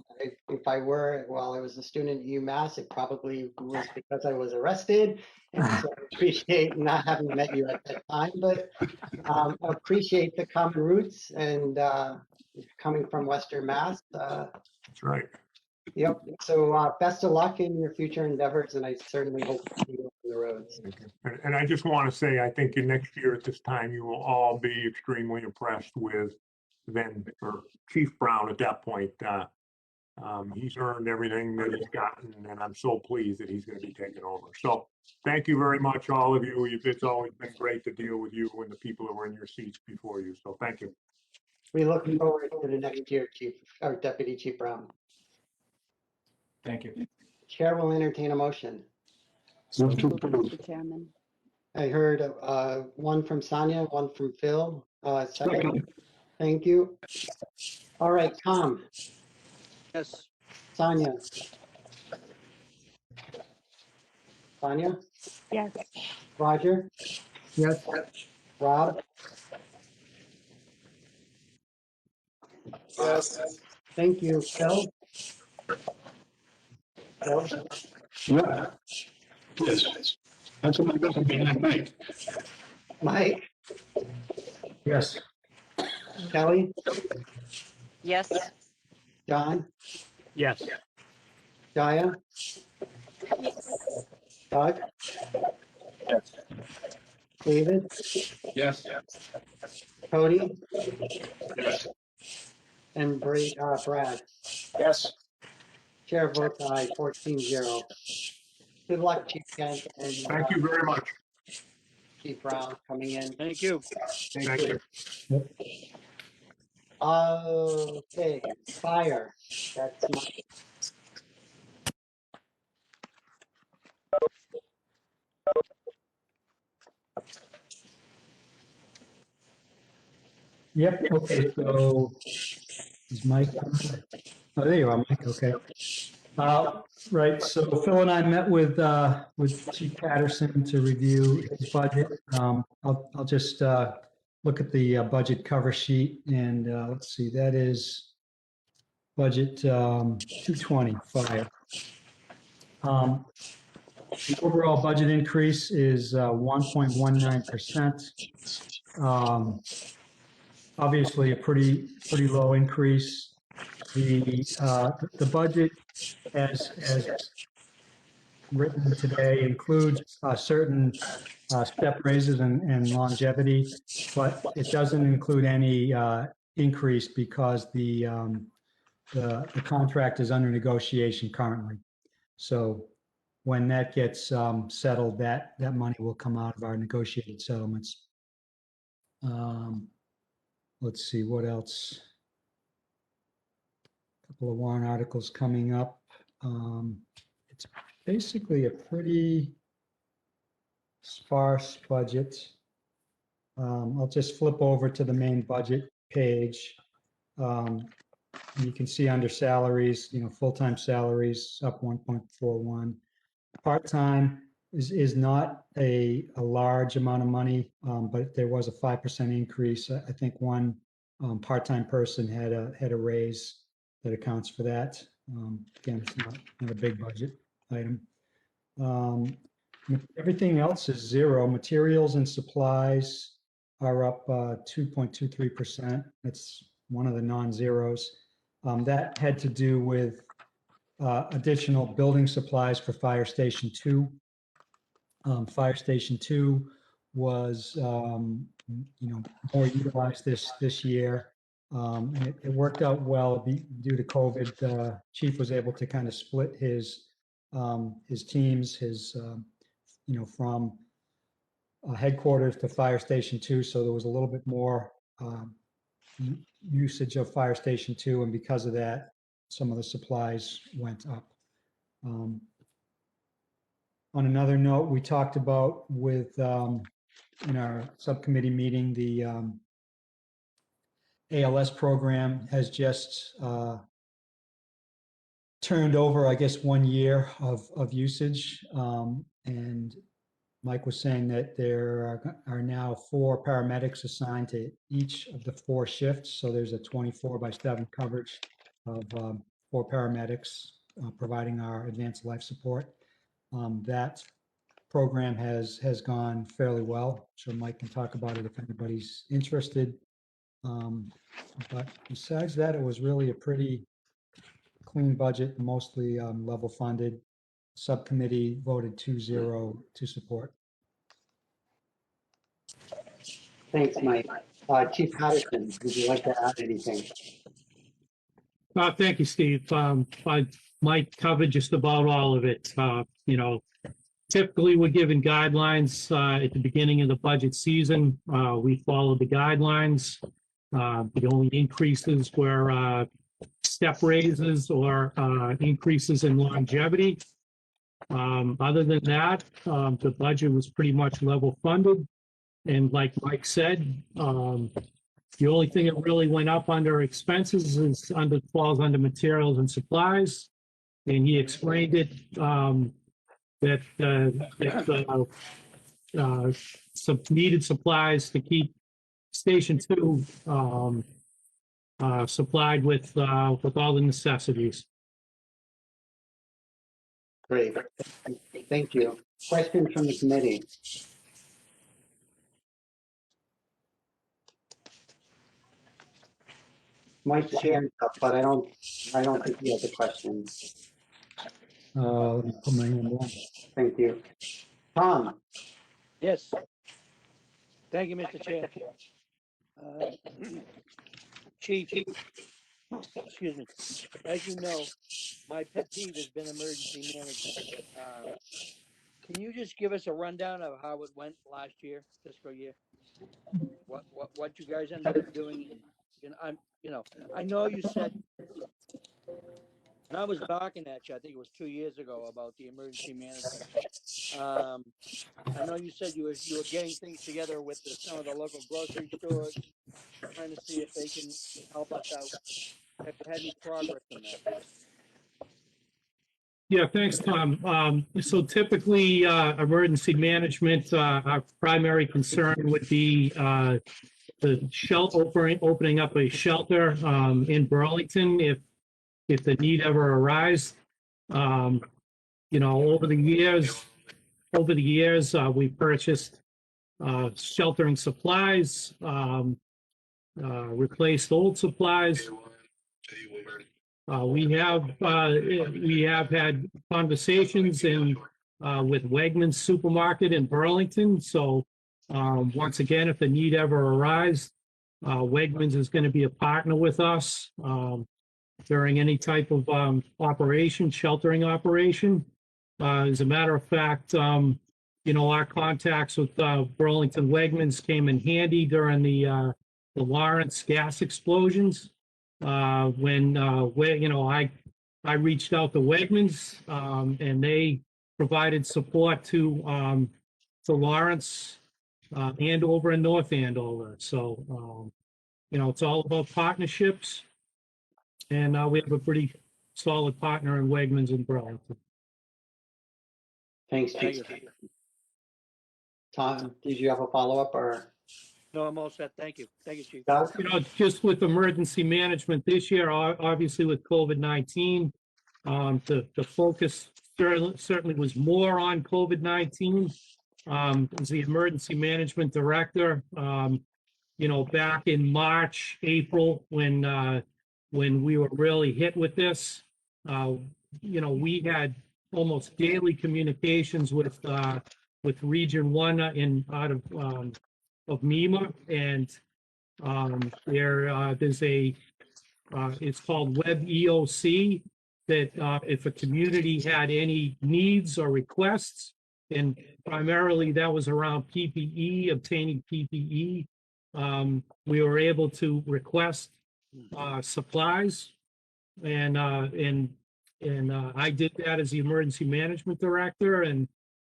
if I were, while I was a student at UMass, it probably was because I was arrested. And so I appreciate not having met you at that time, but appreciate the common roots and coming from Western Mass. That's right. Yep. So best of luck in your future endeavors, and I certainly hope to see you on the roads. And I just want to say, I think next year at this time, you will all be extremely impressed with Chief Brown at that point. He's earned everything that he's gotten, and I'm so pleased that he's going to be taking over. So thank you very much, all of you. It's always been great to deal with you and the people that were in your seats before you. So thank you. We look forward to the next year, Chief, or Deputy Chief Brown. Thank you. Chair will entertain a motion. Move to approve. Mr. Chairman. I heard one from Sonia, one from Phil. Second. Second. Thank you. All right, Tom, Yes. Sonia. Sonia, Yes. Roger, Yes, Rob, Yes. thank you. Phil? Phil? Yeah. Yes. That's what I'm going behind Mike. Mike? yes, Kelly? Yes, John? Yes. Jaya? Doug? Yes. David? Yes. Cody? Yes. And Brad? Yes. Chair votes aye, 14-0. Good luck, Chief Kent and Thank you very much. Chief Brown coming in. Thank you. Thank you. Okay, fire. That's my. Yep, okay, so is Mike? Oh, there you are, Mike, okay. Right, so Phil and I met with Chief Patterson to review his budget. I'll just look at the budget cover sheet and let's see, that is budget 220 fire. The overall budget increase is 1.19%. Obviously, a pretty low increase. The budget as written today includes certain step raises and longevity, but it doesn't include any increase because the contract is under negotiation currently. So when that gets settled, that money will come out of our negotiated settlements. Let's see, what else? A couple of warrant articles coming up. It's basically a pretty sparse budget. I'll just flip over to the main budget page. You can see under salaries, full-time salaries up 1.41. Part-time is not a large amount of money, but there was a 5% increase. I think one part-time person had a raise that accounts for that. Again, it's not a big budget item. Everything else is zero. Materials and supplies are up 2.23%. That's one of the non-zeros. That had to do with additional building supplies for Fire Station 2. Fire Station 2 was, more utilized this year. And it worked out well due to COVID. Chief was able to kind of split his teams, from headquarters to Fire Station 2. So there was a little bit more usage of Fire Station 2, and because of that, some of the supplies went up. On another note, we talked about in our subcommittee meeting, the ALS program has just turned over, I guess, 1 year of usage. And Mike was saying that there are now 4 paramedics assigned to each of the 4 shifts. So there's a 24/7 coverage of 4 paramedics providing our advanced life support. That program has gone fairly well. So Mike can talk about it if anybody's interested. But besides that, it was really a pretty clean budget, mostly level funded. Subcommittee voted 2-0 to support. Thanks, Mike. Chief Patterson, would you like to add anything? Thank you, Steve. Mike covered just about all of it. Typically, we're given guidelines at the beginning of the budget season. We follow the guidelines. The only increases were step raises or increases in longevity. Other than that, the budget was pretty much level funded. And like Mike said, the only thing that really went up under expenses falls under materials and supplies. And he explained it that some needed supplies to keep Station 2 supplied with all the necessities. Great. Thank you. Questions from the committee? Mike's hand up, but I don't think he has a question. Let me put my hand down. Thank you. Tom? Yes. Thank you, Mr. Chair. Chief, excuse me. As you know, my pet peeve has been emergency management. Can you just give us a rundown of how it went last year, fiscal year? What you guys ended up doing? I know you said, and I was barking at you, I think it was 2 years ago, about the emergency management. I know you said you were getting things together with some of the local grocery stores, trying to see if they can help us out. Have you had any progress in that? Yeah, thanks, Tom. So typically, emergency management, our primary concern would be the opening up a shelter in Burlington if the need ever arises. Over the years, we purchased sheltering supplies, replaced old supplies. We have had conversations with Wegmans Supermarket in Burlington. So once again, if the need ever arises, Wegmans is going to be a partner with us during any type of sheltering operation. As a matter of fact, our contacts with Burlington Wegmans came in handy during the Lawrence gas explosions. When I reached out to Wegmans and they provided support to Lawrence and over in North Andover. So it's all about partnerships, and we have a pretty solid partner in Wegmans in Burlington. Thanks, Chief. Tom, did you have a follow-up or? No, I'm all set. Thank you. Thank you, Chief. Just with emergency management this year, obviously with COVID-19, the focus certainly was more on COVID-19. As the emergency management director, back in March, April, when we were really hit with this, we had almost daily communications with Region 1 out of MEMA, and there's it's called Web EOC, that if a community had any needs or requests, and primarily that was around PPE, obtaining PPE, we were able to request supplies, and I did that as the emergency management director, and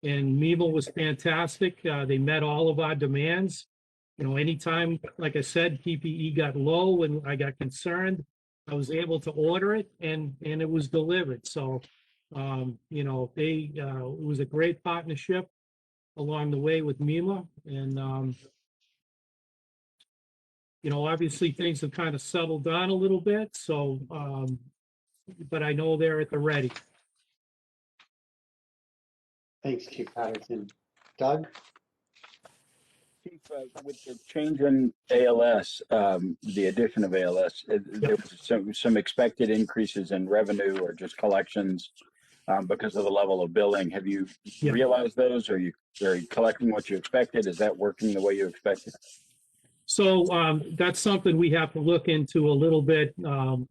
MEMA was fantastic. They met all of our demands. Anytime, like I said, PPE got low and I got concerned, I was able to order it, and it was delivered. So, it was a great partnership along the way with MEMA, and obviously things have kind of settled down a little bit. So, but I know they're at the ready. Thanks, Chief Patterson. Doug? Chief, with the change in ALS, the addition of ALS, there was some expected increases in revenue or just collections because of the level of billing. Have you realized those? Are you collecting what you expected? Is that working the way you expected? So that's something we have to look into a little bit in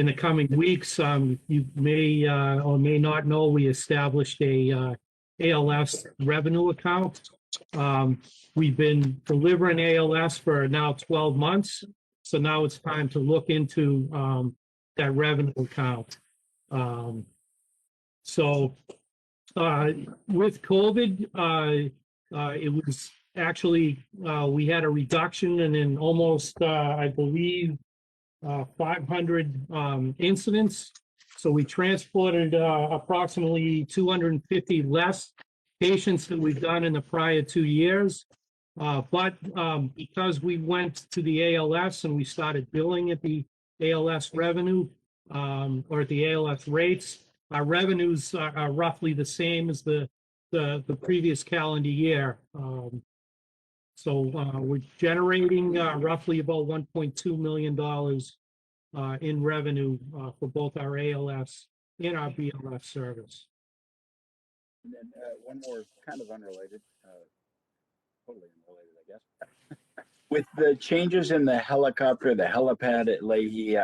the coming weeks. You may or may not know we established a ALS revenue account. We've been delivering ALS for now 12 months. So now it's time to look into that revenue account. So with COVID, it was actually, we had a reduction and in almost, I believe, 500 incidents. So we transported approximately 250 less patients than we've done in the prior 2 years. But because we went to the ALS and we started billing at the ALS revenue or at the ALS rates, our revenues are roughly the same as the previous calendar year. So we're generating roughly about $1.2 million in revenue for both our ALS and our BLS service. And then one more kind of unrelated, totally unrelated, I guess. With the changes in the helicopter, the helipad at Leahy,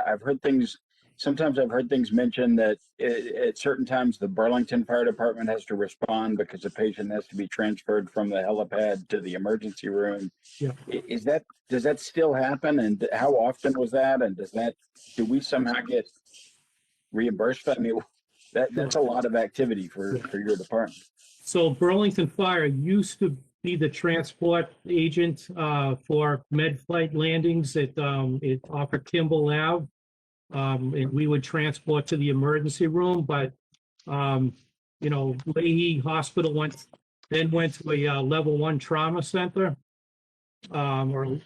sometimes I've heard things mentioned that at certain times the Burlington Fire Department has to respond because the patient has to be transferred from the helipad to the emergency room. Yeah. Does that still happen? And how often was that? And do we somehow get reimbursed? I mean, that's a lot of activity for your department. So Burlington Fire used to be the transport agent for med flight landings at off of Kimball Ave. And we would transport to the emergency room, but Leahy Hospital went to a level 1 trauma center, level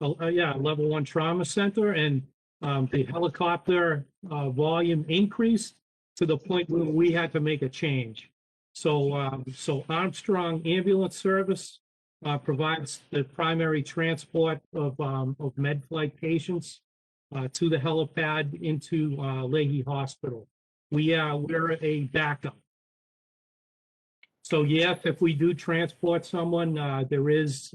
1 trauma center, and the helicopter volume increased to the point where we had to make a change. So Armstrong Ambulance Service provides the primary transport of med flight patients to the helipad into Leahy Hospital. We're a backup. So yes, if we do transport someone, there is,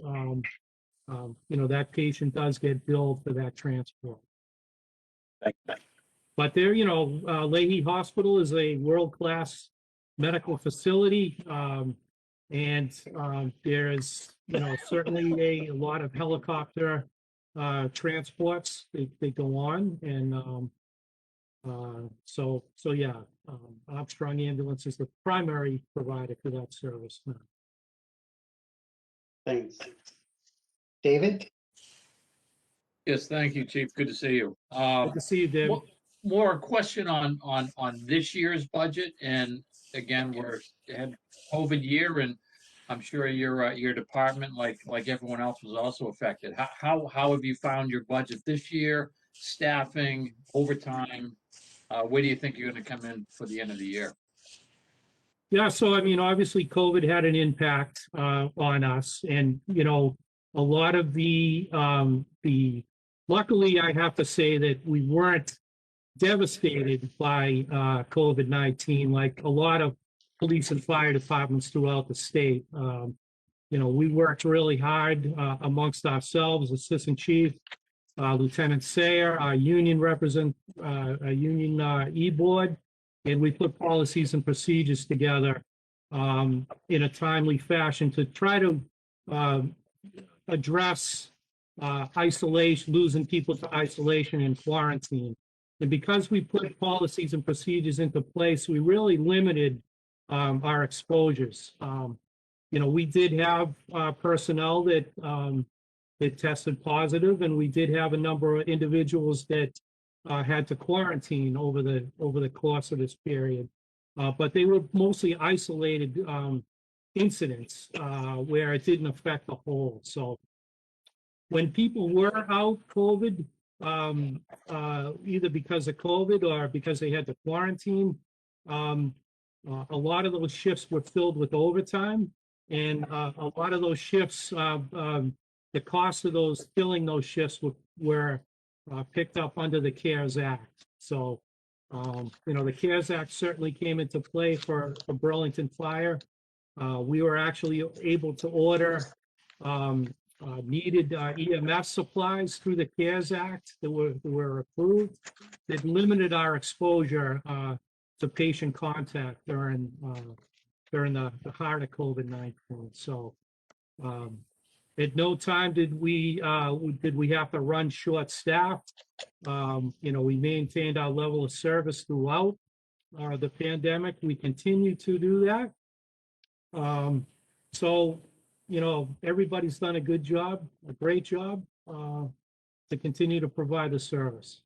that patient does get billed for that transport. But Leahy Hospital is a world-class medical facility, and there is, certainly a lot of helicopter transports they go on, and Armstrong Ambulance is the primary provider for that service now. Thanks. David? Yes, thank you, Chief. Good to see you. Good to see you, David. More question on this year's budget, and again, we're had COVID year, and I'm sure your department, like everyone else, was also affected. How have you found your budget this year? Staffing, overtime. Where do you think you're going to come in for the end of the year? Yeah, so obviously COVID had an impact on us, and a lot of the luckily I have to say that we weren't devastated by COVID-19 like a lot of police and fire departments throughout the state. We worked really hard amongst ourselves, Assistant Chief, Lieutenant Sayer, our union e-board, and we put policies and procedures together in a timely fashion to try to address isolation, losing people to isolation and quarantine. And because we put policies and procedures into place, we really limited our exposures. We did have personnel that tested positive, and we did have a number of individuals that had to quarantine over the course of this period. But they were mostly isolated incidents where it didn't affect the whole. So when people were out COVID, either because of COVID or because they had to quarantine, a lot of those shifts were filled with overtime, and a lot of those shifts, the cost of filling those shifts were picked up under the CARES Act. So, the CARES Act certainly came into play for Burlington Fire. We were actually able to order needed EMS supplies through the CARES Act that were approved. That limited our exposure to patient contact during the heart of COVID-19. So at no time did we have to run short-staffed. We maintained our level of service throughout the pandemic. We continue to do that. So, everybody's done a good job, a great job to continue to provide the service.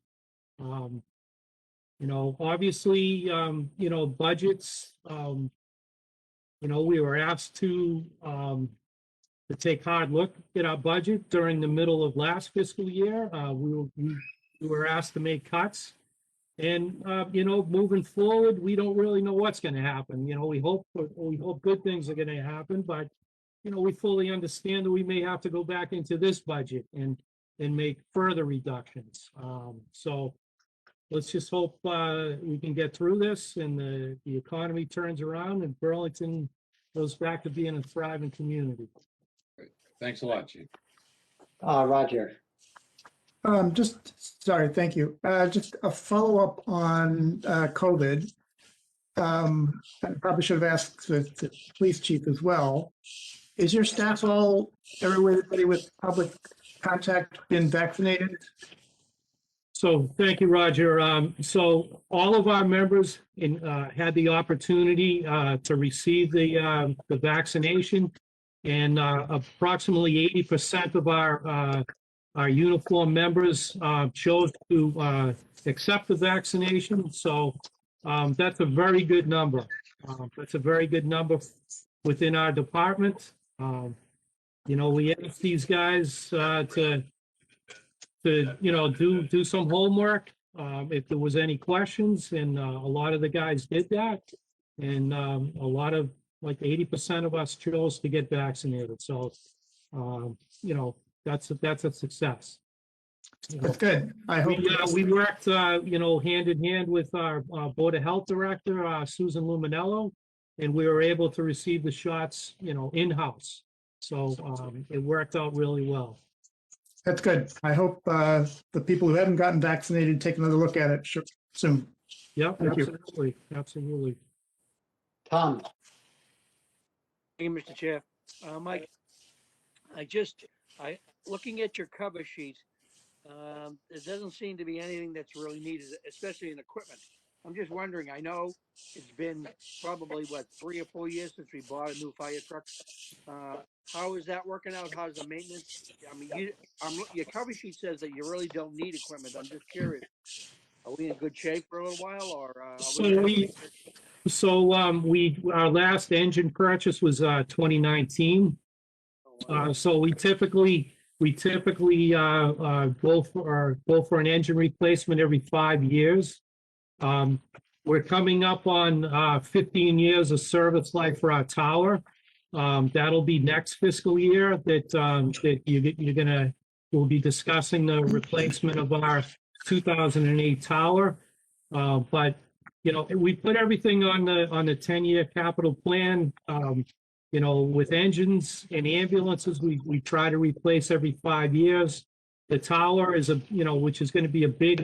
Obviously, budgets, we were asked to take a hard look at our budget during the middle of last fiscal year. We were asked to make cuts. And, moving forward, we don't really know what's going to happen. We hope good things are going to happen, but, we fully understand that we may have to go back into this budget and make further reductions. So let's just hope we can get through this and the economy turns around and Burlington goes back to being a thriving community. Thanks a lot, Chief. Roger. Sorry, thank you. Just a follow-up on COVID. I probably should have asked the police chief as well. Is your staff everybody with public contact been vaccinated? So thank you, Roger. So all of our members had the opportunity to receive the vaccination, and approximately 80% of our uniform members chose to accept the vaccination. So that's a very good number. That's a very good number within our department. We asked these guys to do some homework if there was any questions, and a lot of the guys did that, and a lot of, like 80% of us chose to get vaccinated. So that's a success. That's good. I hope we worked hand in hand with our Board of Health Director, Susan Luminello, and we were able to receive the shots in-house. So it worked out really well. That's good. I hope the people who haven't gotten vaccinated take another look at it soon. Yeah, Thank you. absolutely. Absolutely. Tom. Thank you, Mr. Chair. Mike, looking at your cover sheet, there doesn't seem to be anything that's really needed, especially in equipment. I'm just wondering, I know it's been probably, 3 or 4 years since we bought a new fire truck. How is that working out? How's the maintenance? I mean, your cover sheet says that you really don't need equipment. I'm just curious. Are we in good shape for a little while, or? Our last engine purchase was 2019. So we typically go for an engine replacement every 5 years. We're coming up on 15 years of service life for our tower. That'll be next fiscal year that we'll be discussing the replacement of our 2008 tower. But we put everything on the 10-year capital plan. With engines and ambulances, we try to replace every 5 years. The tower is which is going to be a big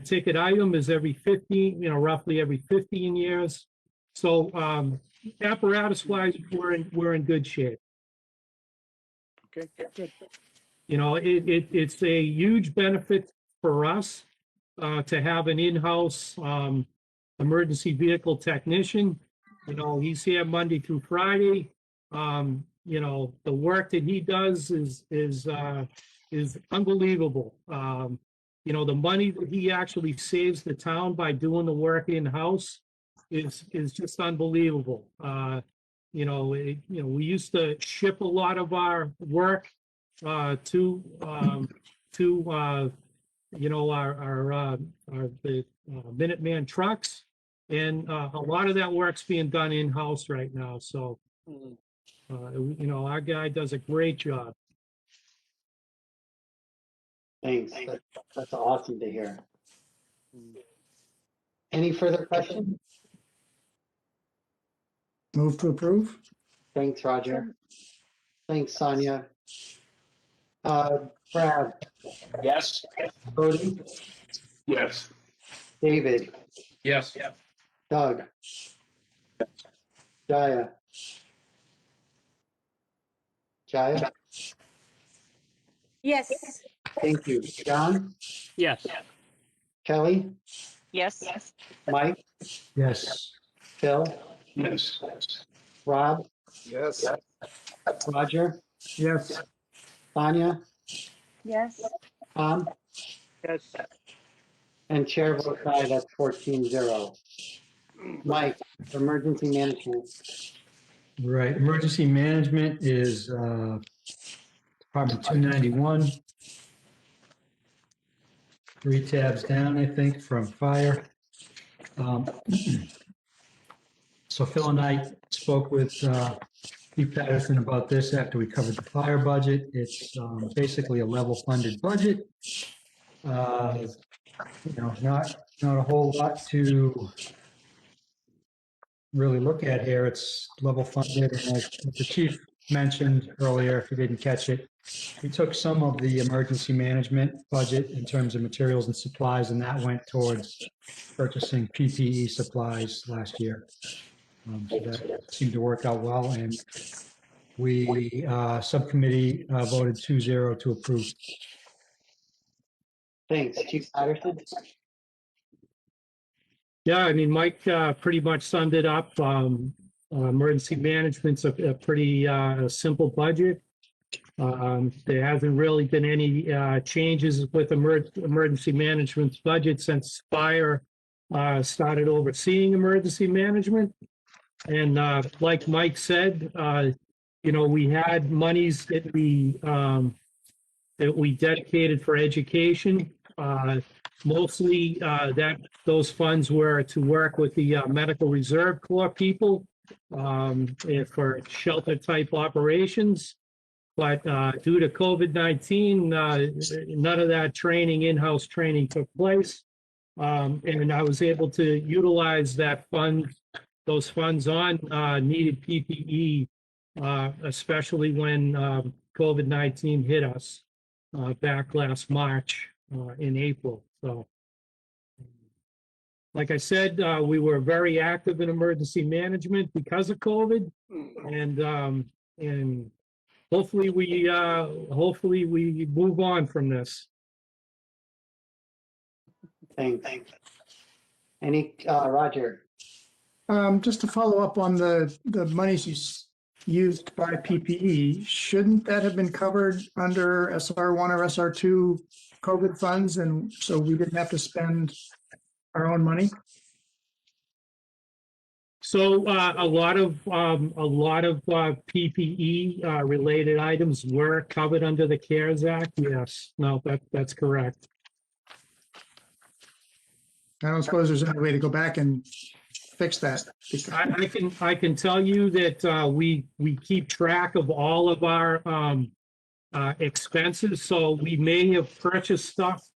ticket item, is every 15, roughly every 15 years. So apparatus wise, we're in good shape. Okay, good. It's a huge benefit for us to have an in-house emergency vehicle technician. He's here Monday through Friday. The work that he does is unbelievable. The money that he actually saves the town by doing the work in-house is just unbelievable. We used to ship a lot of our work to the Minuteman trucks, and a lot of that work's being done in-house right now. So, our guy does a great job. Thanks. That's awesome to hear. Any further questions? Move to approve. Thanks, Roger. Thanks, Sonia. Brad, Yes. Cody, Yes. David, Yes. Doug, Jaya. Jaya, Yes. thank you. John, Yes. Kelly, Yes. Mike, Yes. Phil, Yes. Rob, Yes. Roger, Yes. Sonia, Yes. Tom, Yes. and chair votes aye, that's 14-0. Mike, emergency management. Right. Emergency management is Department 291. 3 tabs down, I think, from fire. So Phil and I spoke with Steve Patterson about this after we covered the fire budget. It's basically a level funded budget. Not a whole lot to really look at here. It's level funded, and as the chief mentioned earlier, if you didn't catch it, we took some of the emergency management budget in terms of materials and supplies, and that went towards purchasing PPE supplies last year. So that seemed to work out well, and we, subcommittee, voted 2-0 to approve. Thanks. Chief Patterson? Yeah, I mean, Mike pretty much summed it up. Emergency management's a pretty simple budget. There hasn't really been any changes with emergency management's budget since fire started overseeing emergency management. And like Mike said, we had monies that we dedicated for education. Mostly those funds were to work with the Medical Reserve Corps people for shelter type operations. But due to COVID-19, none of that training, in-house training took place. And I was able to utilize those funds on needed PPE, especially when COVID-19 hit us back last March in April. So, like I said, we were very active in emergency management because of COVID, and hopefully we move on from this. Thanks. Any, Roger? Just to follow up on the monies used by PPE, shouldn't that have been covered under SR1 or SR2 COVID funds, and so we didn't have to spend our own money? So a lot of PPE related items were covered under the CARES Act. Yes, no, that's correct. I don't suppose there's any way to go back and fix that. I can tell you that we keep track of all of our expenses. So we may have purchased stuff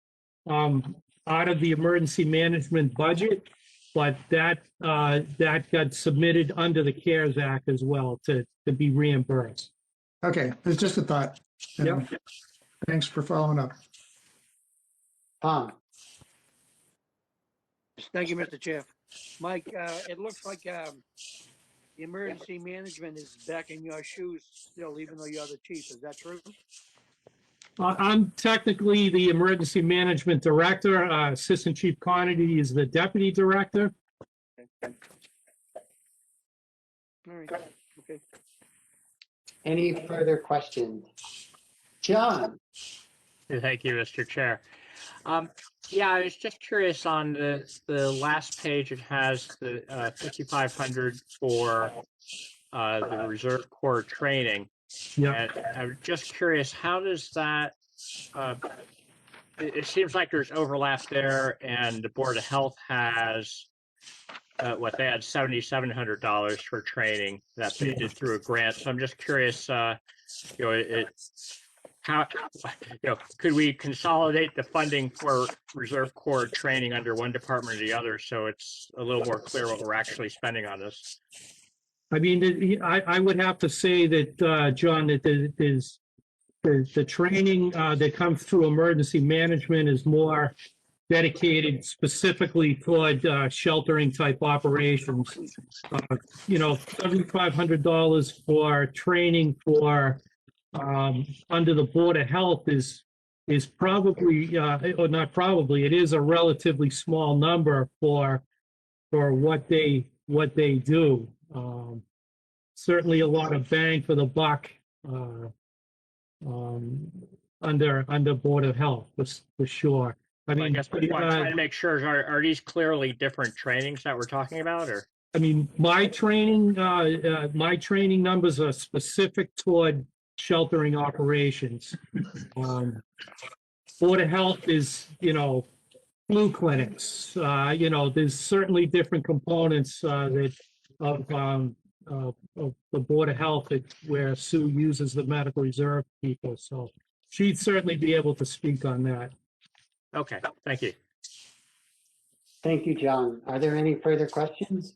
out of the emergency management budget, but that got submitted under the CARES Act as well to be reimbursed. Okay, it's just a thought. Yep. Thanks for following up. Tom? Thank you, Mr. Chair. Mike, it looks like the emergency management is back in your shoes still, even though you're the chief. Is that true? I'm technically the emergency management director. Assistant Chief Conity is the deputy director. All right. Okay. Any further questions? John? Thank you, Mr. Chair. Yeah, I was just curious on the last page. It has the 5,500 for the Reserve Corps training. Yeah. And I'm just curious, how does that? It seems like there's overlap there, and the Board of Health has they had $7,700 for training that they did through a grant. So I'm just curious, how, could we consolidate the funding for Reserve Corps training under one department or the other, so it's a little more clear what we're actually spending on this? I mean, I would have to say that, John, that there's the training that comes through emergency management is more dedicated specifically toward sheltering type operations. $7,500 for training for under the Board of Health is probably, or not probably, it is a relatively small number for what they do. Certainly a lot of bang for the buck under Board of Health for sure. I I mean, guess what I'm trying to make sure is, are these clearly different trainings that we're talking about, or? I mean, my training numbers are specific toward sheltering operations. Board of Health is, flu clinics. There's certainly different components of the Board of Health where Sue uses the medical reserve people. So she'd certainly be able to speak on that. Okay, thank you. Thank you, John. Are there any further questions?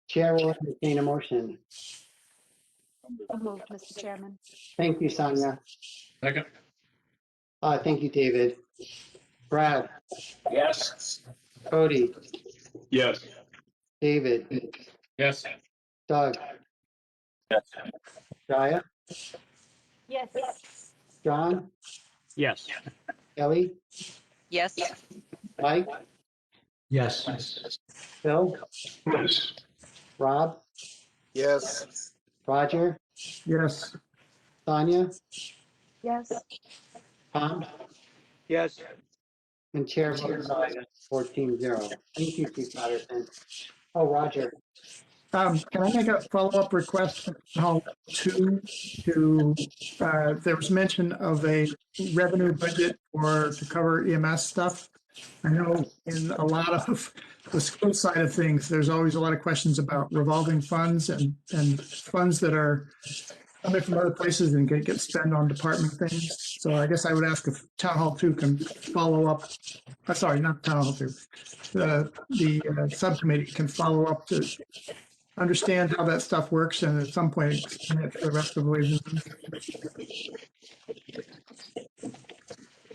Chair will entertain a motion. So moved, Mr. Chairman. Thank you, Sonia. Second. Thank you, David. Brad, Yes. Cody, Yes. David, Yes. Doug, Yes. Jaya, Yes. John, Yes. Kelly, Yes. Mike, Yes. Phil, Yes. Rob, Yes. Roger, Yes. Sonia, Yes. Tom, Yes. and Chair votes aye, 14-0. Thank you, Chief Patterson. Oh, Roger. Can I make a follow-up request to there was mention of a revenue budget to cover EMS stuff. I know in a lot of the school side of things, there's always a lot of questions about revolving funds and funds that are coming from other places and get spent on department things. So I guess I would ask if Town Hall 2 can follow up. Sorry, not Town Hall 2. The subcommittee can follow up to understand how that stuff works and at some point explain it to the rest of the ways.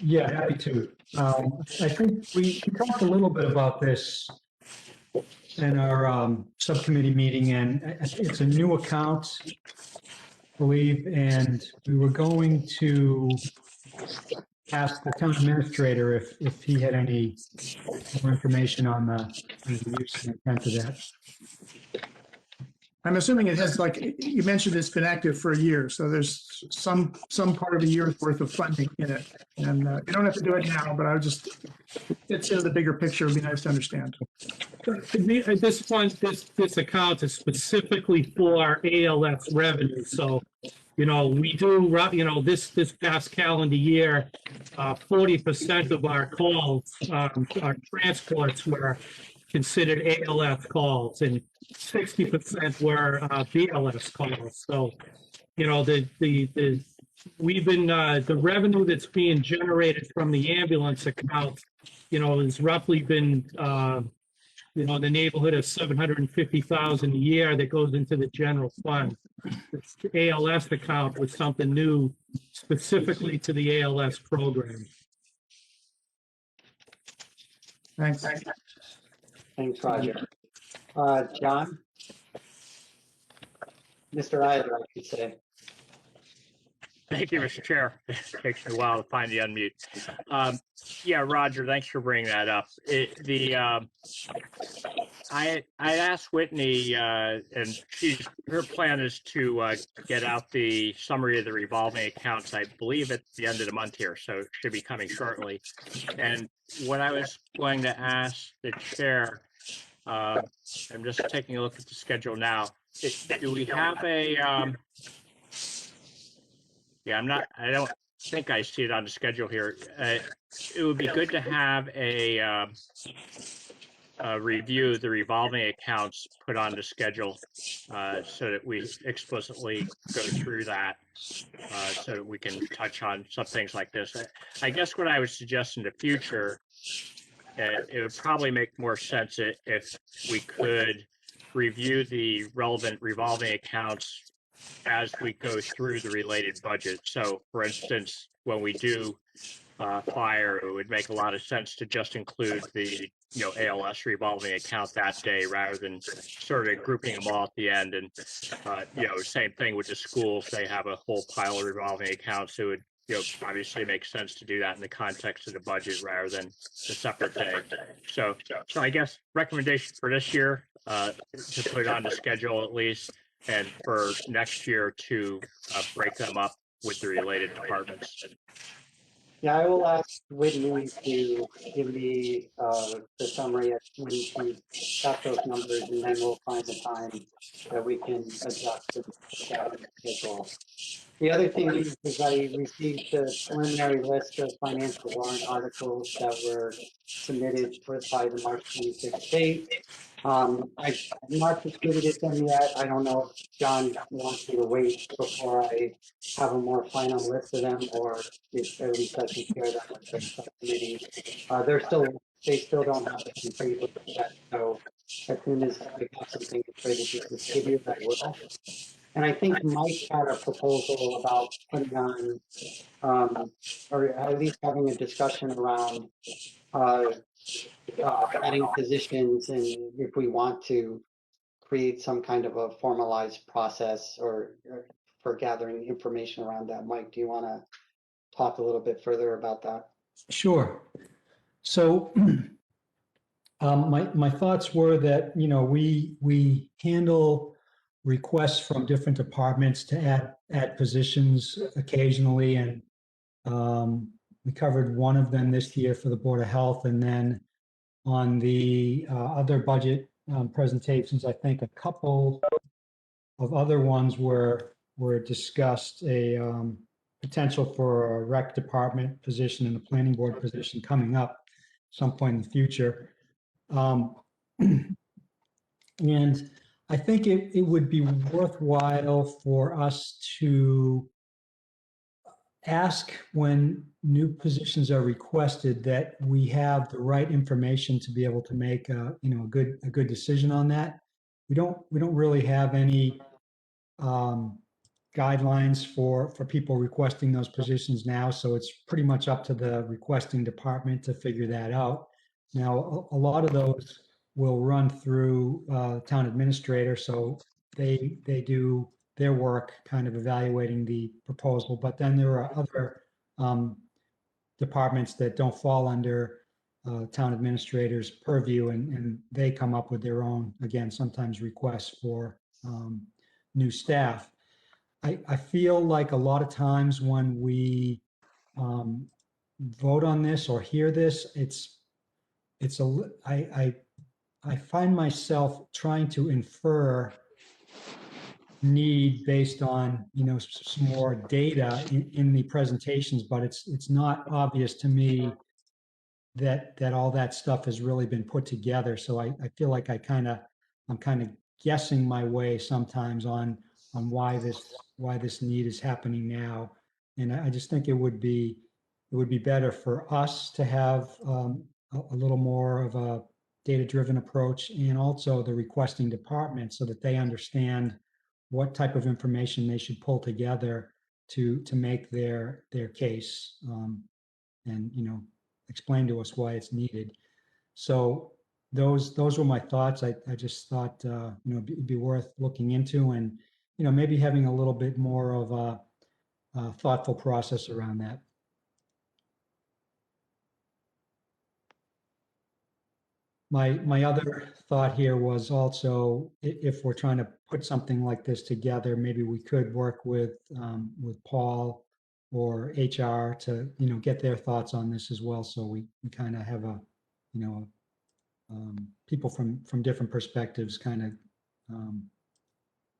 Yeah, happy to. I think we talked a little bit about this in our subcommittee meeting, and it's a new account, I believe, and we were going to ask the town administrator if he had any more information on the use and intent of that. I'm assuming it has, like you mentioned, it's been active for a year, so there's some part of a year's worth of funding in it. And you don't have to do it now, but it's in the bigger picture. It'd be nice to understand. This fund, this account is specifically for ALS revenue. So, we do, this past calendar year, 40% of our calls, our transports were considered ALS calls, and 60% were BLS calls. So, we've been the revenue that's being generated from the ambulance account, has roughly been in the neighborhood of $750,000 a year that goes into the general fund. The ALS account was something new specifically to the ALS program. Thanks. Thanks, Roger. John? Mr. Eiler, I should say. Thank you, Mr. Chair. It takes me a while to find the unmute. Yeah, Roger, thanks for bringing that up. I asked Whitney, and her plan is to get out the summary of the revolving accounts, I believe at the end of the month here, so it should be coming shortly. And what I was going to ask the chair, I'm just taking a look at the schedule now. Do we have a, I don't think I see it on the schedule here. It would be good to have a review of the revolving accounts put on the schedule so that we explicitly go through that so that we can touch on some things like this. I guess what I would suggest in the future, it would probably make more sense if we could review the relevant revolving accounts as we go through the related budget. So for instance, when we do fire, it would make a lot of sense to just include the ALS revolving account that day rather than sort of grouping them all at the end. And same thing with the schools. They have a whole pile of revolving accounts. So it would obviously make sense to do that in the context of the budget rather than a separate day. So I guess recommendation for this year to put it on the schedule at least, and for next year to break them up with the related departments. Yeah, I will ask Whitney to give me the summary when she's got those numbers, and then we'll find the time that we can adjust the gathering schedule. The other thing is I received the preliminary list of financial warrant articles that were submitted by the March 26th date. I've not distributed them yet. I don't know if John wants me to wait before I have a more final list of them, or if at least I can share them with the subcommittee. They still don't have the complete list yet, so as soon as I have something ready to distribute, I will. And I think Mike had a proposal about putting on, or at least having a discussion around adding positions, and if we want to create some kind of a formalized process or for gathering information around that. Mike, do you want to talk a little bit further about that? Sure. So my thoughts were that, we handle requests from different departments to add positions occasionally. And we covered one of them this year for the Board of Health. And then on the other budget presentations, I think a couple of other ones were discussed, a potential for a rec department position and a planning board position coming up some point in the future. And I think it would be worthwhile for us to ask when new positions are requested that we have the right information to be able to make a good decision on that. We don't really have any guidelines for people requesting those positions now, so it's pretty much up to the requesting department to figure that out. Now, a lot of those will run through town administrator, so they do their work kind of evaluating the proposal, but then there are other departments that don't fall under town administrator's purview, and they come up with their own, again, sometimes requests for new staff. I feel like a lot of times when we vote on this or hear this, I find myself trying to infer need based on some more data in the presentations, but it's not obvious to me that all that stuff has really been put together. So I feel like I'm kind of guessing my way sometimes on why this need is happening now, and I just think it would be better for us to have a little more of a data-driven approach, and also the requesting department, so that they understand what type of information they should pull together to make their case, and explain to us why it's needed. So those were my thoughts. I just thought it'd be worth looking into, and maybe having a little bit more of a thoughtful process around that. My other thought here was also, if we're trying to put something like this together, maybe we could work with Paul or HR to get their thoughts on this as well, so we kind of have people from different perspectives kind of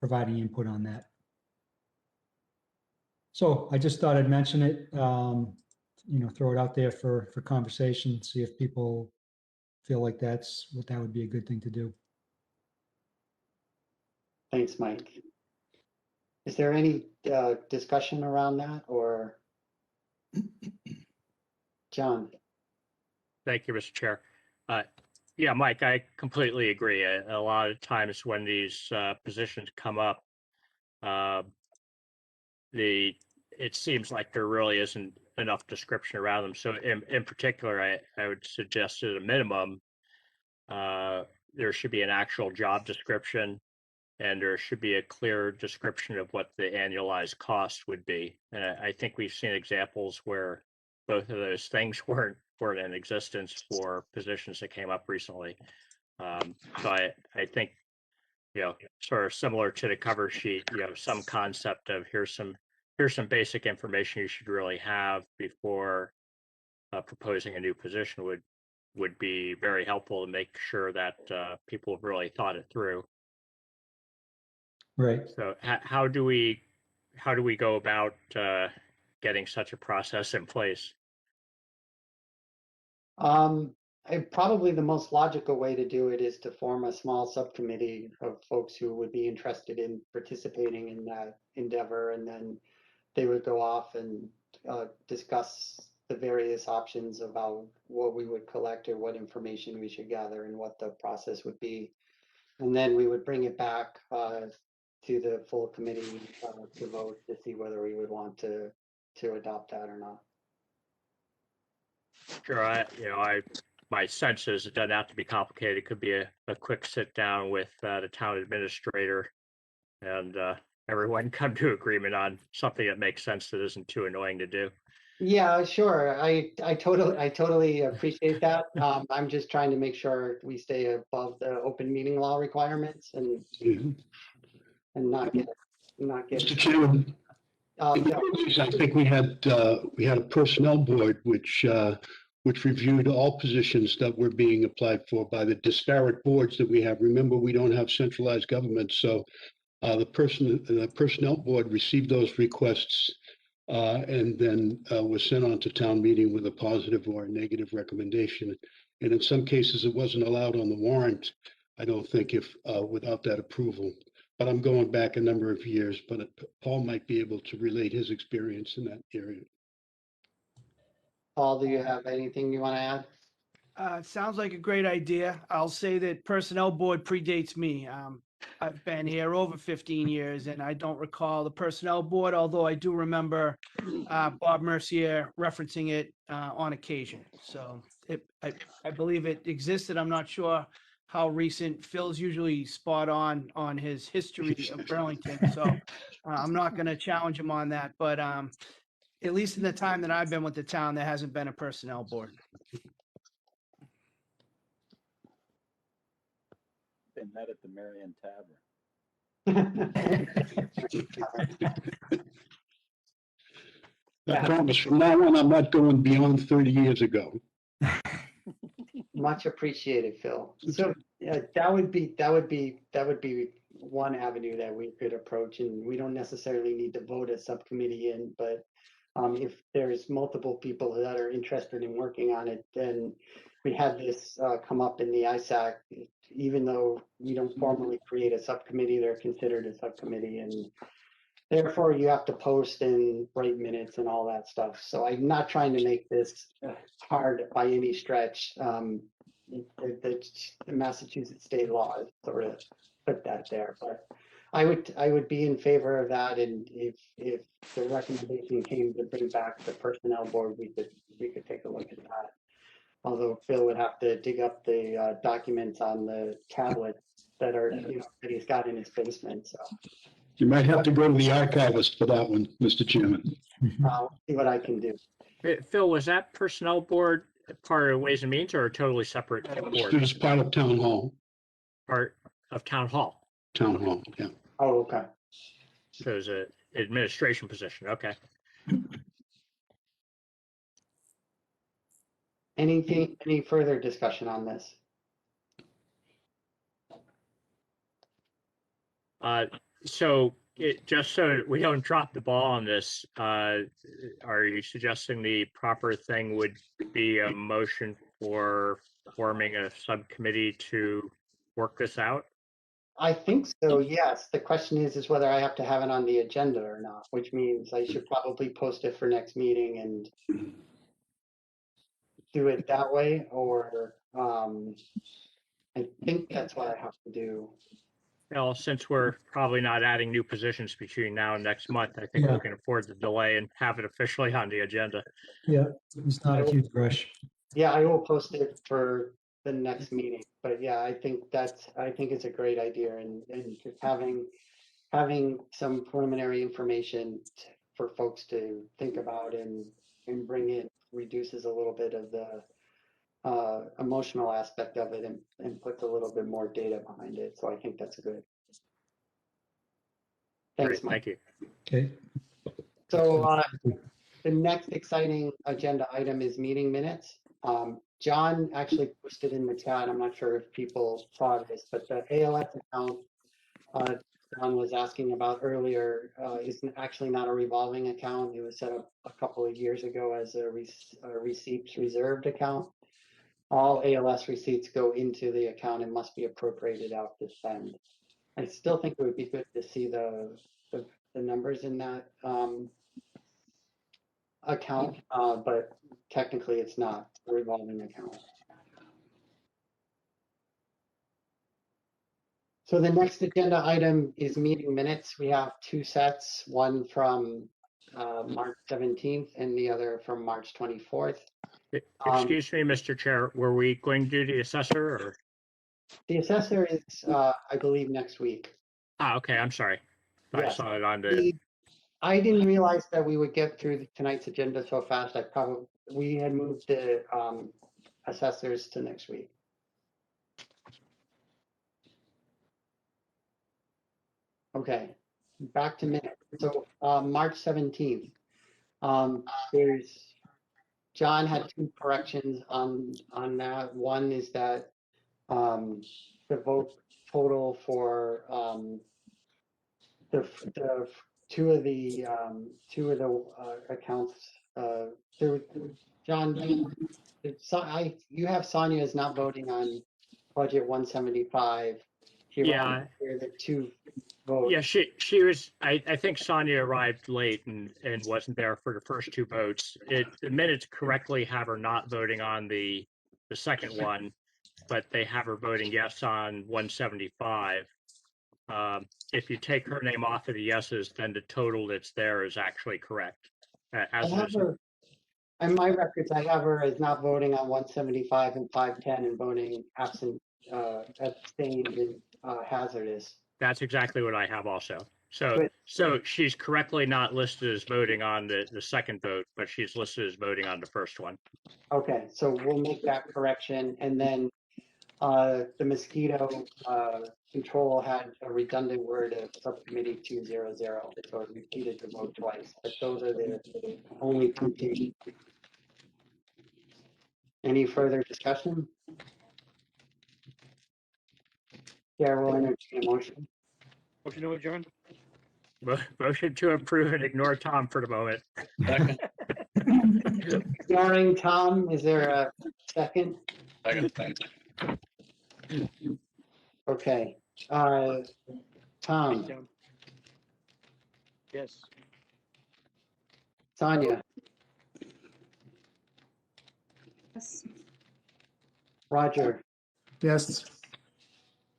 providing input on that. So I just thought I'd mention it, throw it out there for conversation, see if people feel like that would be a good thing to do. Thanks, Mike. Is there any discussion around that, or John? Thank you, Mr. Chair. Yeah, Mike, I completely agree. A lot of times when these positions come up, uh, it seems like there really isn't enough description around them. So in particular, I would suggest at a minimum, there should be an actual job description, and there should be a clear description of what the annualized cost would be. And I think we've seen examples where both of those things weren't in existence for positions that came up recently. So I think, sort of similar to the cover sheet, some concept of here's some basic information you should really have before proposing a new position would be very helpful to make sure that people have really thought it through. Right. So how do we go about getting such a process in place? Probably the most logical way to do it is to form a small subcommittee of folks who would be interested in participating in that endeavor, and then they would go off and discuss the various options about what we would collect or what information we should gather and what the process would be. And then we would bring it back to the full committee to vote to see whether we would want to adopt that or not. Sure, my sense is it doesn't have to be complicated. It could be a quick sit down with the town administrator and everyone come to agreement on something that makes sense that isn't too annoying to do. Yeah, sure. I totally appreciate that. I'm just trying to make sure we stay above the open meeting law requirements and not get. Mr. Chairman, Yeah. I think we had a personnel board which reviewed all positions that were being applied for by the disparate boards that we have. Remember, we don't have centralized government, so the personnel board received those requests and then was sent on to town meeting with a positive or a negative recommendation. And in some cases, it wasn't allowed on the warrant, I don't think, if without that approval. But I'm going back a number of years, but Paul might be able to relate his experience in that area. Paul, do you have anything you want to add? Sounds like a great idea. I'll say that personnel board predates me. I've been here over 15 years and I don't recall the personnel board, although I do remember Bob Mercier referencing it on occasion. So I believe it existed. I'm not sure how recent. Phil's usually spot on his history of Burlington. So I'm not going to challenge him on that. But at least in the time that I've been with the town, there hasn't been a personnel board. They met at the Marion Tavern. I promise from now on, I'm not going beyond 30 years ago. Much appreciated, Phil. So that would be one avenue that we could approach, and we don't necessarily need to vote a subcommittee in, but if there's multiple people that are interested in working on it, then we had this come up in the ISAC. Even though we don't formally create a subcommittee, they're considered a subcommittee, and therefore you have to post and write minutes and all that stuff. So I'm not trying to make this hard by any stretch. The Massachusetts state law sort of put that there, but I would be in favor of that. And if the recommendation came to bring back the personnel board, we could take a look at that. Although Phil would have to dig up the documents on the tablet that are that he's got in his basement. So you might have to go to the archivist for that one, Mr. Chairman. I'll see what I can do. Phil, was that personnel board part of Ways and Means or a totally separate board? It was part of town hall. Part of town hall. Town hall, yeah. Oh, okay. So it was an administration position. Okay. Any further discussion on this? So just so we don't drop the ball on this, are you suggesting the proper thing would be a motion for forming a subcommittee to work this out? I think so, yes. The question is whether I have to have it on the agenda or not, which means I should probably post it for next meeting and do it that way, or I think that's what I have to do. Well, since we're probably not adding new positions between now and next month, I think Yeah. we can afford the delay and have it officially on the agenda. Yeah, it's not a huge rush. Yeah, I will post it for the next meeting, but yeah, I think it's a great idea and just having some preliminary information for folks to think about and bring in reduces a little bit of the emotional aspect of it and puts a little bit more data behind it. So I think that's good. Thanks, Great, Mike. thank you. Okay. So the next exciting agenda item is meeting minutes. John actually posted in the chat. I'm not sure if people saw this, but the ALS account John was asking about earlier is actually not a revolving account. It was set up a couple of years ago as a receipts reserved account. All ALS receipts go into the account and must be appropriated out to spend. I still think it would be good to see the numbers in that account, but technically it's not a revolving account. So the next agenda item is meeting minutes. We have two sets, one from March 17th and the other from March 24th. Excuse me, Mr. Chair, were we going to do the assessor or? The assessor is, I believe, next week. Ah, okay, I'm sorry. I Yes. saw it on the, I didn't realize that we would get through tonight's agenda so fast. We had moved the assessors to next week. Okay, back to minutes. So March 17th, John had two corrections on that. One is that the vote total for the two of the accounts. John, you have Sonia is not voting on budget 175. She yeah, the two votes. yeah, she was, I think Sonia arrived late and wasn't there for the first two votes. The minutes correctly have her not voting on the second one, but they have her voting yes on 175. If you take her name off of the yeses, then the total that's there is actually correct. As I it have is. her, in my records, I have her as not voting on 175 and 510 and voting absent, abstained and hazardous. That's exactly what I have also. So, Good. so she's correctly not listed as voting on the second vote, but she's listed as voting on the first one. Okay, so we'll make that correction, and then the mosquito control had a redundant word of subcommittee 200, so it repeated the vote twice, but those are the only two changes. Any further discussion? Chair will entertain a motion. Motion to adjourn? Motion to approve and ignore Tom for the moment. Ignoring Tom, is there a second? Second. Okay, Tom, Yes. Sonia, Yes. Roger, Yes.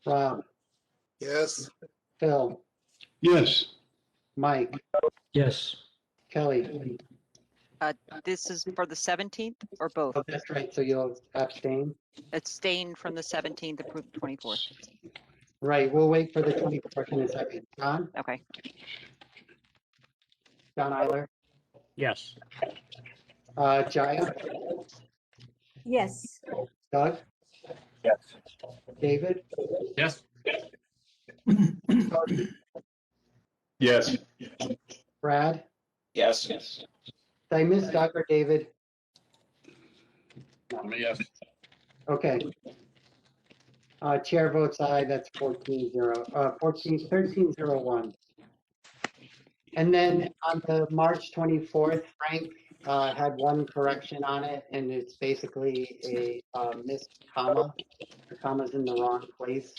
Rob, Yes. Phil, Yes. Mike, Yes. Kelly. This is for the 17th or both? Oh, that's right, so you'll abstain? Abstain from the 17th, approve the 24th. Right, we'll wait for the 24th in a second. John? Okay. John Eiler? Yes. Jaya? Yes. Doug? Yes. David? Yes. Yes. Brad? Yes. Did I miss Doug or David? Yes. Okay. Chair votes aye, that's 1301. And then on the March 24th, Frank had one correction on it, and it's basically a missed comma. The comma's in the wrong place.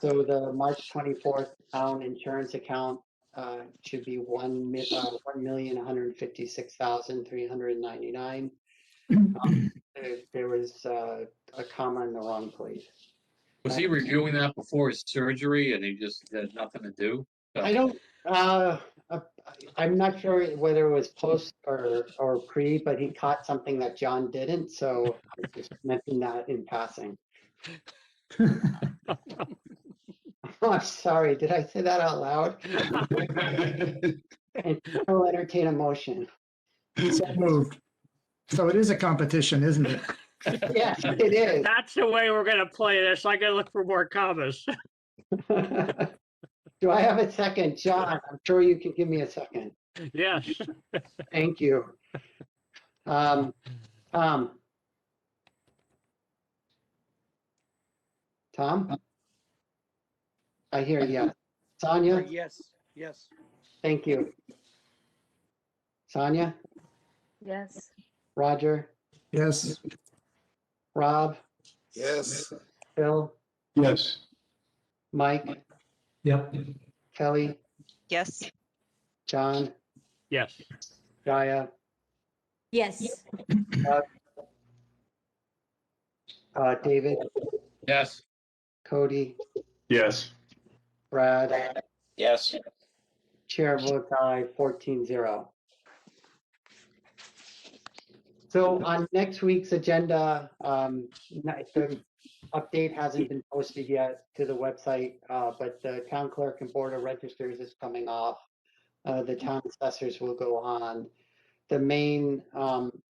So the March 24th town insurance account should be 1,156,399. There was a comma in the wrong place. Was he reviewing that before his surgery and he just had nothing to do? I don't, I'm not sure whether it was post or pre, but he caught something that John didn't, so I just mentioned that in passing. Oh, I'm sorry, did I say that out loud? And I'll entertain a motion. So moved. So it is a competition, isn't it? Yes, it is. That's the way we're gonna play this. I gotta look for more commas. Do I have a second? John, I'm sure you can give me a second. Yes. Thank you. Tom? Tom? I hear yes. Sonia? Yes, yes. Thank you. Sonia? Yes. Roger? Yes. Rob? Yes. Phil? Yes. Mike? Yep. Kelly? Yes. John? Yes. Gaia? Yes. David? Yes. Cody? Yes. Brad? Yes. Chair votes aye, 14-0. So on next week's agenda, the update hasn't been posted yet to the website, but the town clerk and board of registers is coming off. The town assessors will go on. The main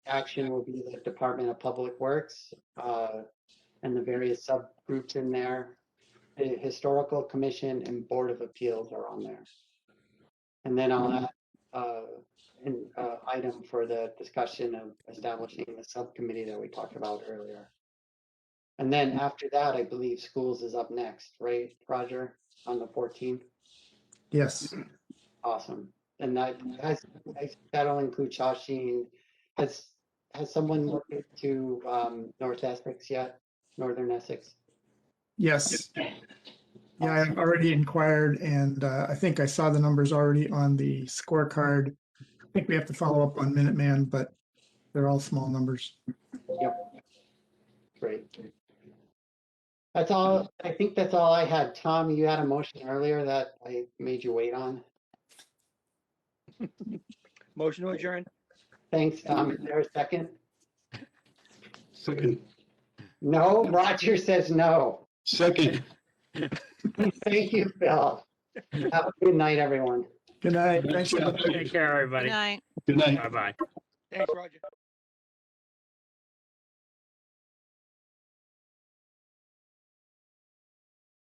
action will be the Department of Public Works and the various subgroups in there. The Historical Commission and Board of Appeals are on there. And then I'll add an item for the discussion of establishing the subcommittee that we talked about earlier. And then after that, I believe schools is up next, right, Roger, on the 14th? Yes. Awesome. And that'll include Shawshene. Has someone looked into North Essex yet? Northern Essex? Yes. Yeah, I've already inquired and I think I saw the numbers already on the scorecard. I think we have to follow up on Minuteman, but they're all small numbers. Yep. Great. That's all. I think that's all I had. Tom, you had a motion earlier that I made you wait on. Motion to adjourn? Thanks, Tom. Is there a second? Second. No, Roger says no. Second. Thank you, Phil. Have a good night, everyone. Good night. Thanks. Take care, everybody. Good night. Good night. Bye-bye. Thanks, Roger.